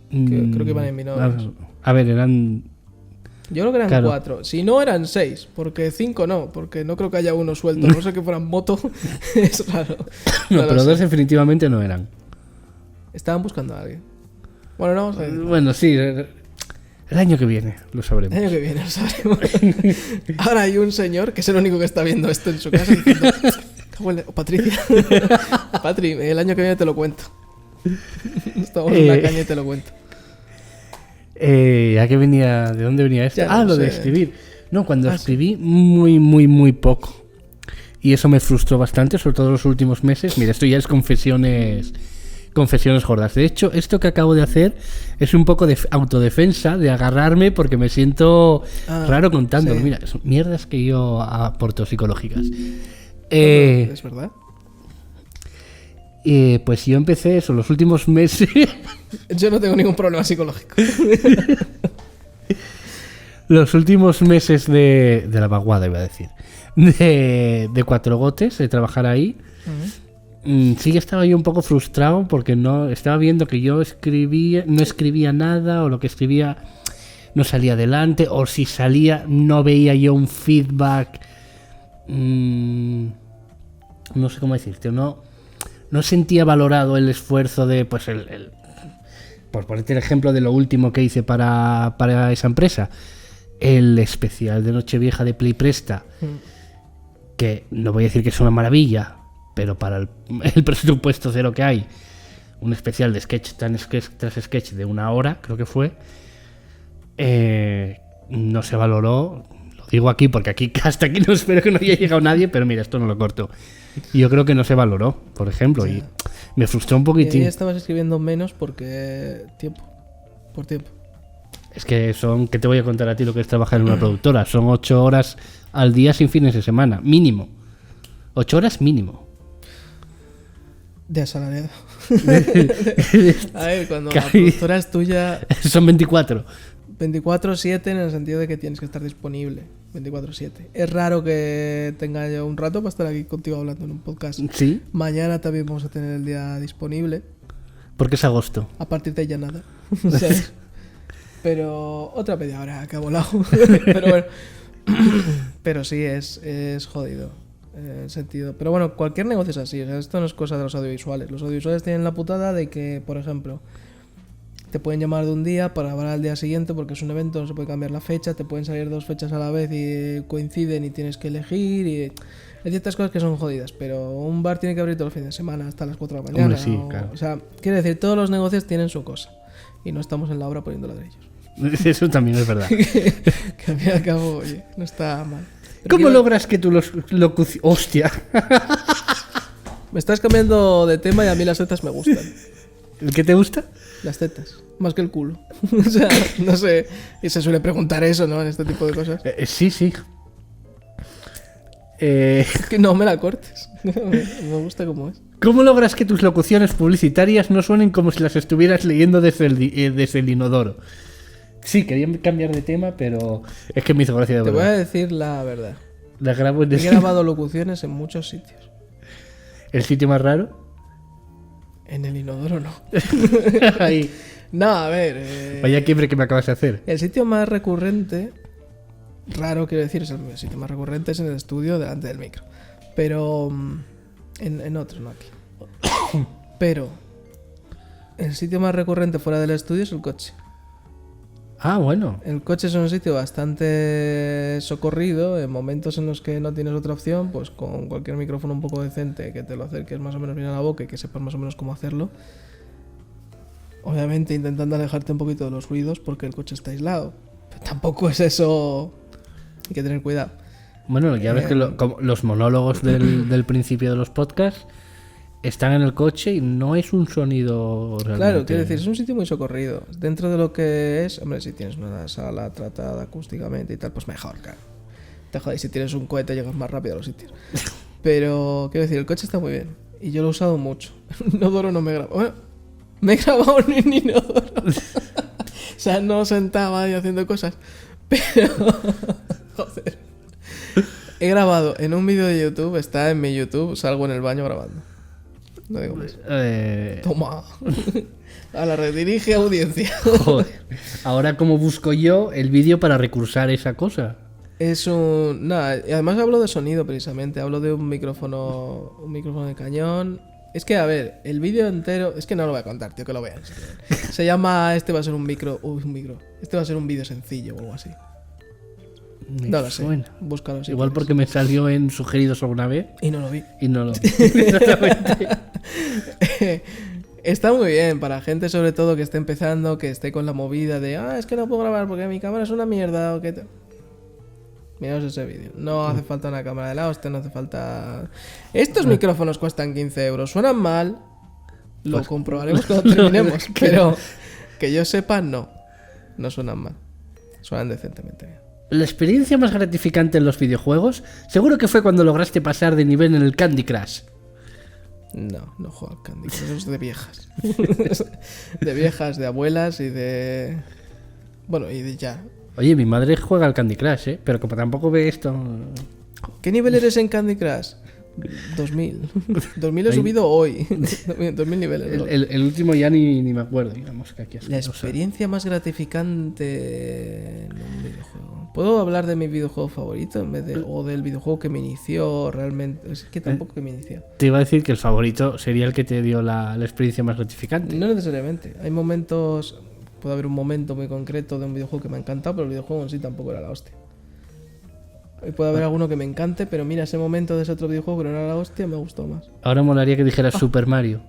mm, creo que iban en binarios. A ver, eran... Yo creo que eran Claro. 4. Si no, eran 6. Porque 5 no. Porque no creo que haya uno suelto. No sé que fueran moto. Es raro. No, lo pero sé. 2 definitivamente no eran. Estaban buscando a alguien. Bueno, no vamos a ver. Bueno, sí, el año que viene lo sabremos. El año que viene lo sabremos. Ahora hay un señor que es el único que está viendo esto en su casa diciendo... "Cago en la-". Patricia. Patri, el año que viene te lo cuento. Estamos en la caña y te lo cuento. ¿A qué venía? ¿De dónde venía esto? Ya no Lo de sé. escribir. No, cuando Ah, escribí muy poco. Y eso me frustró bastante, sobre todo los últimos meses. Mira, esto ya es confesiones gordas. De hecho, esto que acabo de hacer es un poco de autodefensa, de agarrarme porque me siento raro contándolo. sí. Mira, son mierdas que yo aporto psicológicas. ¿Es verdad? Pues yo empecé eso, los últimos meses... Yo no tengo ningún problema psicológico. Los últimos meses de la vaguada, iba a decir. De Cuatro Gotes, de trabajar ahí. Sí que estaba yo un poco frustrado porque no estaba viendo que yo no escribía nada, o lo que escribía no salía adelante, o si salía no veía yo un feedback. No sé cómo decirte, no sentía valorado el esfuerzo de, pues por ponerte el ejemplo de lo último que hice para esa empresa, el especial de Nochevieja de Play Presta, que no voy a decir que es una maravilla, pero para el presupuesto cero que hay, un especial de sketch tras sketch de 1 hora, creo que fue, no se valoró. Lo digo aquí porque hasta aquí no espero que no haya llegado nadie, pero mira, esto no lo corto. Y yo creo que no se valoró, por ejemplo, y me frustró un Y poquitín. ahí estabas escribiendo menos porque... Por tiempo. Es que ¿qué te voy a contar a ti lo que es trabajar en una productora? Son 8 horas al día sin fines de semana, mínimo. 8 horas mínimo. De asalariado. A ver, cuando la productora es tuya, Son 24. 24/7 en el sentido de que tienes que estar disponible 24/7. Es raro que tenga yo un rato para estar aquí contigo hablando en un podcast. Sí, Mañana también vamos a tener el día disponible. porque es agosto. A partir de ahí ya nada. ¿Sabes? Pero otra media hora que ha volado. Pero bueno. Pero sí, es jodido. En el sentido. Pero bueno, cualquier negocio es así. O sea, esto no es cosa de los audiovisuales. Los audiovisuales tienen la putada de que, por ejemplo, te pueden llamar de un día para grabar al día siguiente porque es un evento, no se puede cambiar la fecha. Te pueden salir 2 fechas a la vez y coinciden y tienes que elegir. Y hay ciertas cosas que son jodidas. Pero un bar tiene que abrir todos los fines de semana hasta las 4 de la mañana. Hombre, sí, claro. O sea, quiere decir, todos los negocios tienen su cosa. Y no estamos en la obra poniendo ladrillos. Eso también es verdad. Que al fin y al cabo, oye, no está mal. Pero ¿Cómo quiero- logras que tu locución... ¡Hostia! Me estás cambiando de tema y a mí las tetas me gustan. ¿El que te gusta? Las tetas. Más que el culo. O sea, no sé. Y se suele preguntar eso, ¿no? En este tipo de cosas. Sí. Es que no me la cortes. Me gusta como es. ¿Cómo logras que tus locuciones publicitarias no suenen como si las estuvieras leyendo desde el inodoro? Sí, quería cambiar de tema, pero es que me hizo gracia de Te voy a verdad. decir la verdad. La grabo en He grabado locuciones en muchos sitios. el sitio más raro. En el inodoro no. Ahí. No, a ver. Vaya quiebre que me acabas de hacer. El sitio más recurrente, raro quiero decir, es el sitio más recurrente es en el estudio delante del micro. Pero En otros, no aquí. Pero el sitio más recurrente fuera del estudio es el coche. Ah, bueno. El coche es un sitio bastante socorrido. En momentos en los que no tienes otra opción, pues con cualquier micrófono un poco decente que te lo acerques más o menos bien a la boca y que sepas más o menos cómo hacerlo. Obviamente intentando alejarte un poquito de los ruidos porque el coche está aislado. Pero tampoco es eso. Hay que tener cuidado. Bueno, ya ves que como los monólogos del principio de los podcasts están en el coche y no es un sonido realmente... Claro, quiero decir, es un sitio muy socorrido. Dentro de lo que es, hombre, si tienes una sala tratada acústicamente y tal, pues mejor, claro. Te jodes, si tienes un cohete llegas más rápido a los sitios. Pero, quiero decir, el coche está muy bien. Y yo lo he usado mucho. En inodoro no me he grabado. Bueno, me he grabado en inodoro. O sea, no sentaba ahí haciendo cosas. Pero, joder. He grabado en un vídeo de YouTube, está en mi YouTube, salgo en el baño grabando. No digo más. Toma. A la redirige audiencia. Joder. Ahora, ¿cómo busco yo el vídeo para recursar esa cosa? Es un... Nada, y además hablo de sonido precisamente. Hablo de un micrófono de cañón. Es que, a ver, el vídeo entero... Es que no lo voy a contar, tío, que lo vean. Se llama... Este va a ser un micro... un micro. Este va a ser un vídeo sencillo o algo así. No lo sé. Búscalo si Igual quieres. porque me salió en sugeridos alguna vez Y no lo vi. y no lo vi. Exactamente. Está muy bien para gente sobre todo que esté empezando, que esté con la movida de es que no puedo grabar porque mi cámara es una mierda o que... Miraos ese vídeo. No hace falta una cámara de la hostia, no hace falta... Estos micrófonos cuestan 15 euros. Suenan mal. Lo Pues- comprobaremos cuando terminemos. Pero que yo sepa, no. No suenan mal. Suenan decentemente bien. La experiencia más gratificante en los videojuegos seguro que fue cuando lograste pasar de nivel en el Candy Crush. No juego al Candy Crush, eso es de viejas. De viejas, de abuelas y de... Bueno, y de ya. Oye, mi madre juega al Candy Crush, pero como tampoco ve esto... ¿Qué nivel eres en Candy Crush? 2000. 2000 he subido hoy. 2000 niveles. ¿no? El último ya ni me acuerdo, digamos que aquí La experiencia más gratificante en un videojuego. ¿Puedo hablar de mi videojuego favorito en vez de o del videojuego que me inició realmente? Es que tampoco que me inició. Te iba a decir que el favorito sería el que te dio la experiencia más gratificante. No necesariamente. Hay momentos... Puede haber un momento muy concreto de un videojuego que me ha encantado, pero el videojuego en sí tampoco era la hostia. Y puede haber alguno que me encante, pero mira, ese momento de ese otro videojuego que no era la hostia, me gustó más. Ahora molaría que dijeras Super Mario.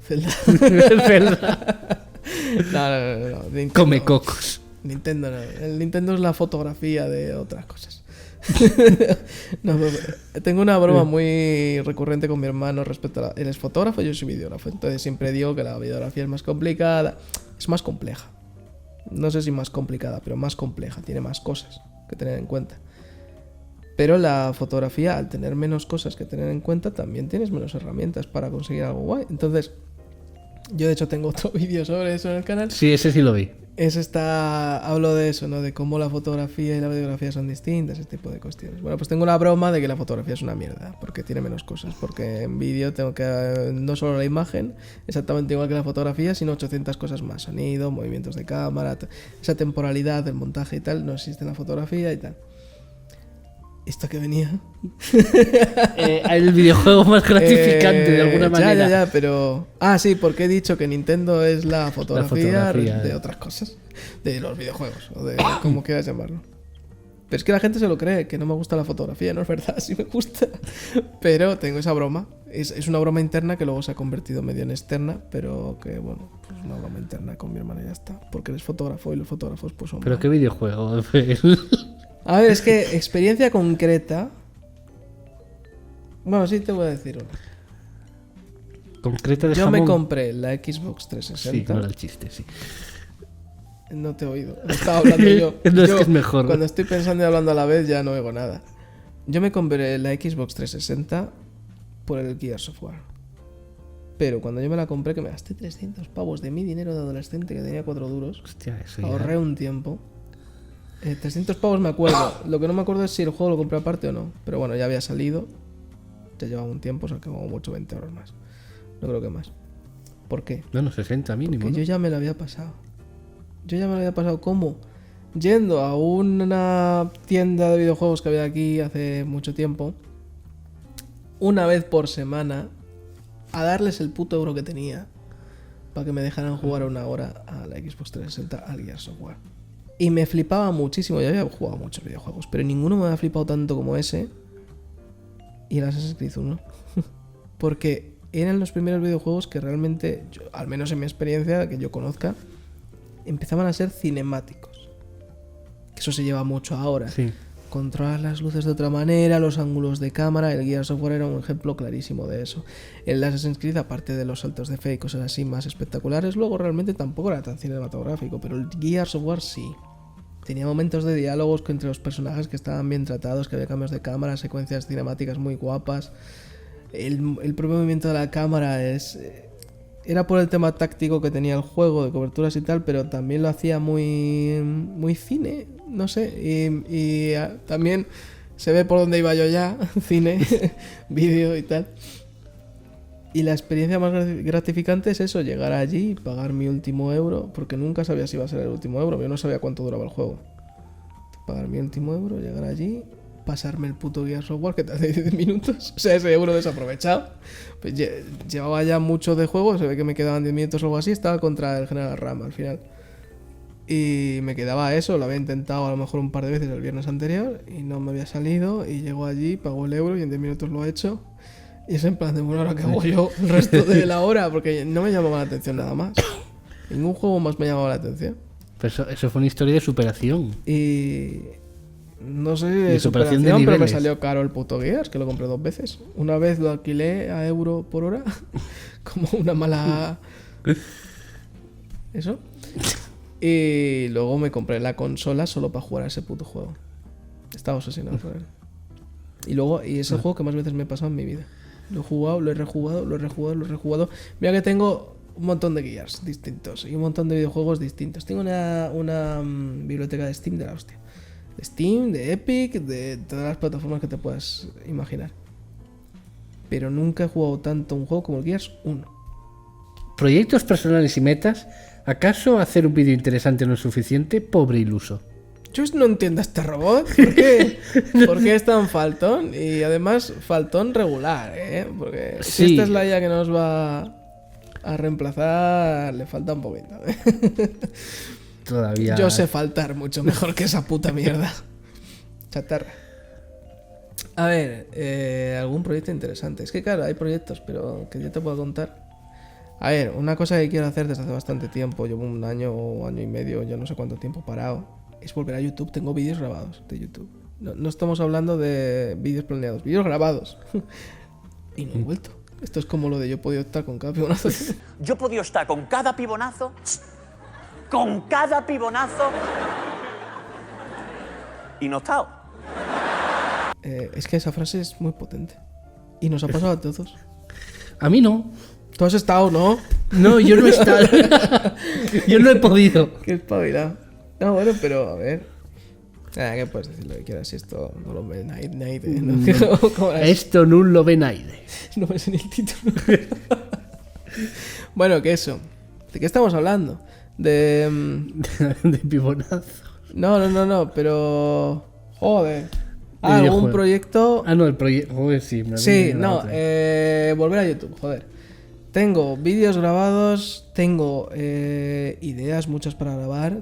Zelda. Zelda. No. Nintendo. Come cocos. Nintendo no. El Nintendo es la fotografía de otras cosas. No, tengo una broma muy recurrente con mi hermano respecto a él es fotógrafo, yo soy videógrafo. Entonces siempre digo que la videografía es más complicada. Es más compleja. No sé si más complicada, pero más compleja. Tiene más cosas que tener en cuenta. Pero la fotografía, al tener menos cosas que tener en cuenta, también tienes menos herramientas para conseguir algo guay. Entonces, yo de hecho tengo otro vídeo sobre eso en el canal. Sí, ese sí lo vi. Hablo de eso, ¿no? De cómo la fotografía y la videografía son distintas, ese tipo de cuestiones. Bueno, pues tengo una broma de que la fotografía es una mierda, porque tiene menos cosas. Porque en vídeo tengo que... No solo la imagen, exactamente igual que la fotografía, sino 800 cosas más. Sonido, movimientos de cámara, esa temporalidad del montaje y tal, no existe en la fotografía y tal. ¿Esto que venía? El videojuego más gratificante, de alguna manera. Ya, pero... sí, porque he dicho que Nintendo es la fotografía de otras cosas. De los videojuegos, o de como quieras llamarlo. Pero es que la gente se lo cree, que no me gusta la fotografía, no es verdad, sí me gusta. Pero tengo esa broma. Es una broma interna que luego se ha convertido medio en externa, pero que, bueno, pues una broma interna con mi hermana y ya está. Porque eres fotógrafo y los fotógrafos pues son... ¿Pero qué videojuego? A ver, es que experiencia concreta... Bueno, sí te voy a decir una. Concreta de Yo jamón. me compré la Xbox 360. Sí, no era el chiste, sí. No te he oído. Estaba hablando yo. No, es Yo, que es mejor. Cuando estoy pensando y hablando a la vez ya no oigo nada. Yo me compré la Xbox 360 por el Gears of War. Pero cuando yo me la compré, que me gasté 300 pavos de mi dinero de adolescente, que tenía 4 duros, Hostia, eso ya. ahorré un tiempo. 300 pavos me acuerdo. Lo que no me acuerdo es si el juego lo compré aparte o no. Pero bueno, ya había salido. Ya llevaba un tiempo, o sea que como mucho 20 euros más. No creo que más. ¿Por qué? Bueno, 60 mínimo. Porque ¿no? yo ya me lo había pasado. ¿Cómo? Yendo a una tienda de videojuegos que había aquí hace mucho tiempo. una vez por semana a darles el puto euro que tenía para que me dejaran jugar una hora a la Xbox 360 al Gears of War. Y me flipaba muchísimo. Yo había jugado muchos videojuegos, pero ninguno me había flipado tanto como ese y el Assassin's Creed 1. Porque eran los primeros videojuegos que realmente, al menos en mi experiencia, que yo conozca, empezaban a ser cinemáticos. Que eso se lleva mucho ahora. Sí. Controlar las luces de otra manera, los ángulos de cámara. El Gears of War era un ejemplo clarísimo de eso. El Assassin's Creed, aparte de los saltos de fe y cosas así más espectaculares, luego realmente tampoco era tan cinematográfico, pero el Gears of War sí. Tenía momentos de diálogos entre los personajes que estaban bien tratados, que había cambios de cámara, secuencias cinemáticas muy guapas. El propio movimiento de la cámara era por el tema táctico que tenía el juego, de coberturas y tal, pero también lo hacía muy cine, no sé. Y también se ve por dónde iba yo ya, cine, vídeo y tal. Y la experiencia más gratificante es eso, llegar allí, pagar mi último euro, porque nunca sabía si iba a ser el último euro, yo no sabía cuánto duraba el juego. Pagar mi último euro, llegar allí, pasarme el puto Gears of War, que te hace 10 minutos, o sea, ese euro desaprovechado. Pues llevaba ya mucho de juego, se ve que me quedaban 10 minutos o algo así, estaba contra el General Ram al final. Y me quedaba eso, lo había intentado a lo mejor un par de veces el viernes anterior y no me había salido, y llego allí, pago el euro y en 10 minutos lo he hecho. Y es en plan de, bueno, ahora que hago yo el resto de la hora, porque no me llamaba la atención nada más. Ningún juego más me llamaba la atención. Pero eso fue una historia de superación. Y no sé si De de superación superación, de pero me niveles. salió caro el puto Gears, que lo compré 2 veces. Una vez lo alquilé a euro por hora, como una mala... Eso. Y luego me compré la consola solo para jugar a ese puto juego. Estaba obsesionado por él. Y es el juego que más veces me he pasado en mi vida. Lo he jugado, lo he rejugado, lo he rejugado, lo he rejugado. Mira que tengo un montón de Gears distintos y un montón de videojuegos distintos. Tengo una biblioteca de Steam de la hostia. De Steam, de Epic, de todas las plataformas que te puedas imaginar. Pero nunca he jugado tanto un juego como el Gears 1. Proyectos personales y metas. ¿Acaso hacer un vídeo interesante no es suficiente? Pobre iluso. Yo no entiendo a este robot. ¿Por qué? ¿Por qué es tan faltón? Y además, faltón regular, ¿eh? Porque si Sí. esta es la IA que nos va a reemplazar, le falta un poquito. Todavía. Yo sé faltar mucho mejor que esa puta mierda. Chatarra. A ver, algún proyecto interesante. Es que claro, hay proyectos, pero que yo te puedo contar. A ver, una cosa que quiero hacer desde hace bastante tiempo, llevo un año o año y medio, yo no sé cuánto tiempo parado, es volver a YouTube. Tengo vídeos grabados de YouTube. No estamos hablando de vídeos planeados, vídeos grabados. Y no he vuelto. Esto es como lo de yo he podido estar con cada pibonazo. Yo he podido estar con cada pibonazo. Con cada pibonazo. Y no he estado. Es que esa frase es muy potente. Y nos ha pasado a todos. A mí no. Tú has estado, ¿no? No, yo no he estado. Yo no he podido. Qué espabilado. No, bueno, pero a ver. ¿Qué puedes decir lo que quieras? Si esto no lo ve nadie. ¿No? ¿Cómo era? Esto no lo ve nadie. No me sé ni el título. Bueno, que eso. ¿De qué estamos hablando? De... De pibonazo. No, pero... Joder. De Algún videojuego. proyecto... Ah, no, el proyecto. Joder, sí. Sí, no, volver a YouTube, joder. Tengo vídeos grabados, tengo ideas muchas para grabar.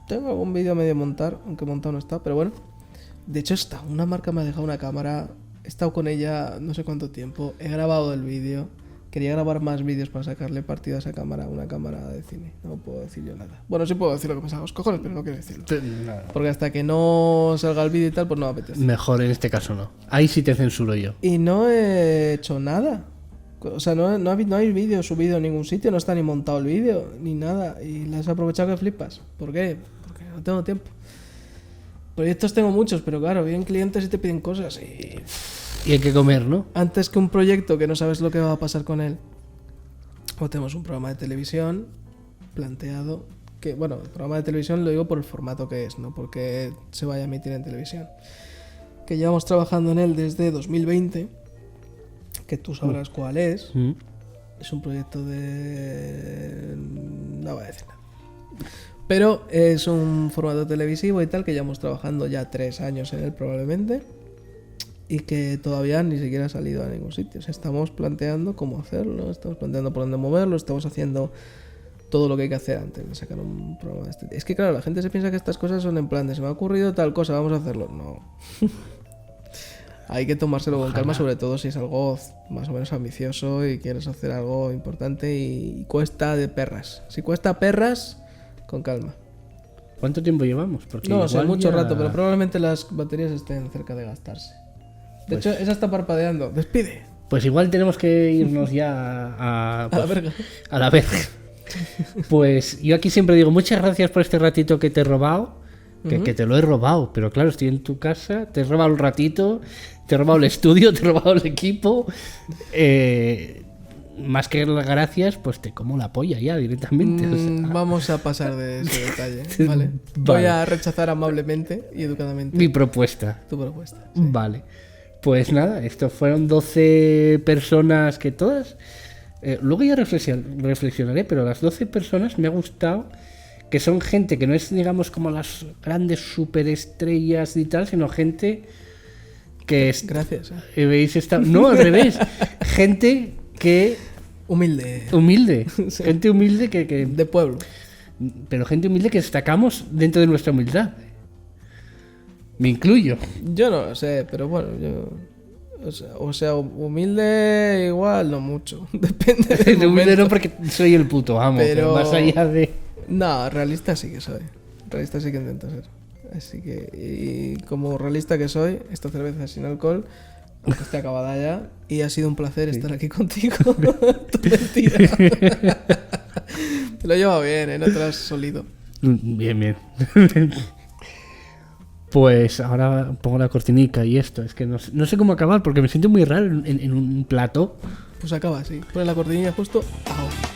Tengo algún vídeo a medio montar, aunque montado no está, pero bueno. De hecho está, una marca me ha dejado una cámara, he estado con ella no sé cuánto tiempo, he grabado el vídeo. Quería grabar más vídeos para sacarle partido a esa cámara, una cámara de cine. No puedo decir yo nada. Bueno, sí puedo decir lo que pasa a los cojones, pero no quiero decirlo. Porque hasta que no salga el vídeo y tal, pues no me apetece. Mejor en este caso no. Ahí sí te censuro yo. Y no he hecho nada. O sea, no hay vídeo subido en ningún sitio, no está ni montado el vídeo, ni nada. Y las he aprovechado que flipas. ¿Por qué? Porque no tengo tiempo. Proyectos tengo muchos, pero claro, vienen clientes y te piden cosas. Y hay que comer, ¿no? Antes que un proyecto que no sabes lo que va a pasar con él, o tenemos un programa de televisión planteado. Que, bueno, el programa de televisión lo digo por el formato que es, no porque se vaya a emitir en televisión. Que llevamos trabajando en él desde 2020. Que tú sabrás cuál es. Es un proyecto de... no voy a decir nada. Pero es un formato televisivo y tal que llevamos trabajando ya 3 años en él probablemente. y que todavía ni siquiera ha salido a ningún sitio. O sea, estamos planteando cómo hacerlo, estamos planteando por dónde moverlo, estamos haciendo todo lo que hay que hacer antes de sacar un programa de este tipo. Es que claro, la gente se piensa que estas cosas son en plan de se me ha ocurrido tal cosa, vamos a hacerlo. No. Hay que tomárselo con calma, sobre todo si es algo más o menos ambicioso y quieres hacer algo importante y cuesta de perras. Si cuesta perras, con calma. ¿Cuánto tiempo llevamos? Porque No sé, igual mucho ya- rato, pero probablemente las baterías estén cerca de gastarse. De Pues- hecho, esa está parpadeando. Despide. Pues igual tenemos que irnos ya a A la verga. A la verga. Pues yo aquí siempre digo, muchas gracias por este ratito que te he robado. Que te lo he robado, pero claro, estoy en tu casa, te he robado el ratito, te he robado el estudio, te he robado el equipo. Más que las gracias, pues te como la polla ya directamente. o sea. Vamos a pasar de ese detalle, ¿vale? Vale. Voy a rechazar amablemente y educadamente Mi propuesta. tu propuesta. Vale. Pues nada, estos fueron 12 personas que todas... luego ya reflexionaré, pero las 12 personas me ha gustado que son gente que no es, digamos, como las grandes superestrellas y tal, sino gente que es... Gracias. ¿Veis esta? No, al revés. Gente que... Humilde. Humilde. Sí. Gente humilde que... De pueblo. Pero gente humilde que destacamos dentro de nuestra humildad. Me incluyo. Yo no lo sé, pero bueno, yo... O sea, humilde igual, no mucho. Depende del De humilde momento. no porque soy el puto amo, pero Pero- más allá de... No, realista sí que soy. Realista sí que intento ser. Así que, y como realista que soy, esta cerveza es sin alcohol, aunque esté acabada ya, y ha sido un placer estar aquí contigo. Tu mentira. Te lo llevo bien, no te lo has solido. Bien, bien. Pues ahora pongo la cortinica y esto. Es que no sé cómo acabar porque me siento muy raro en un plató. Pues acaba así. Pones la cortinilla justo. ¡Au!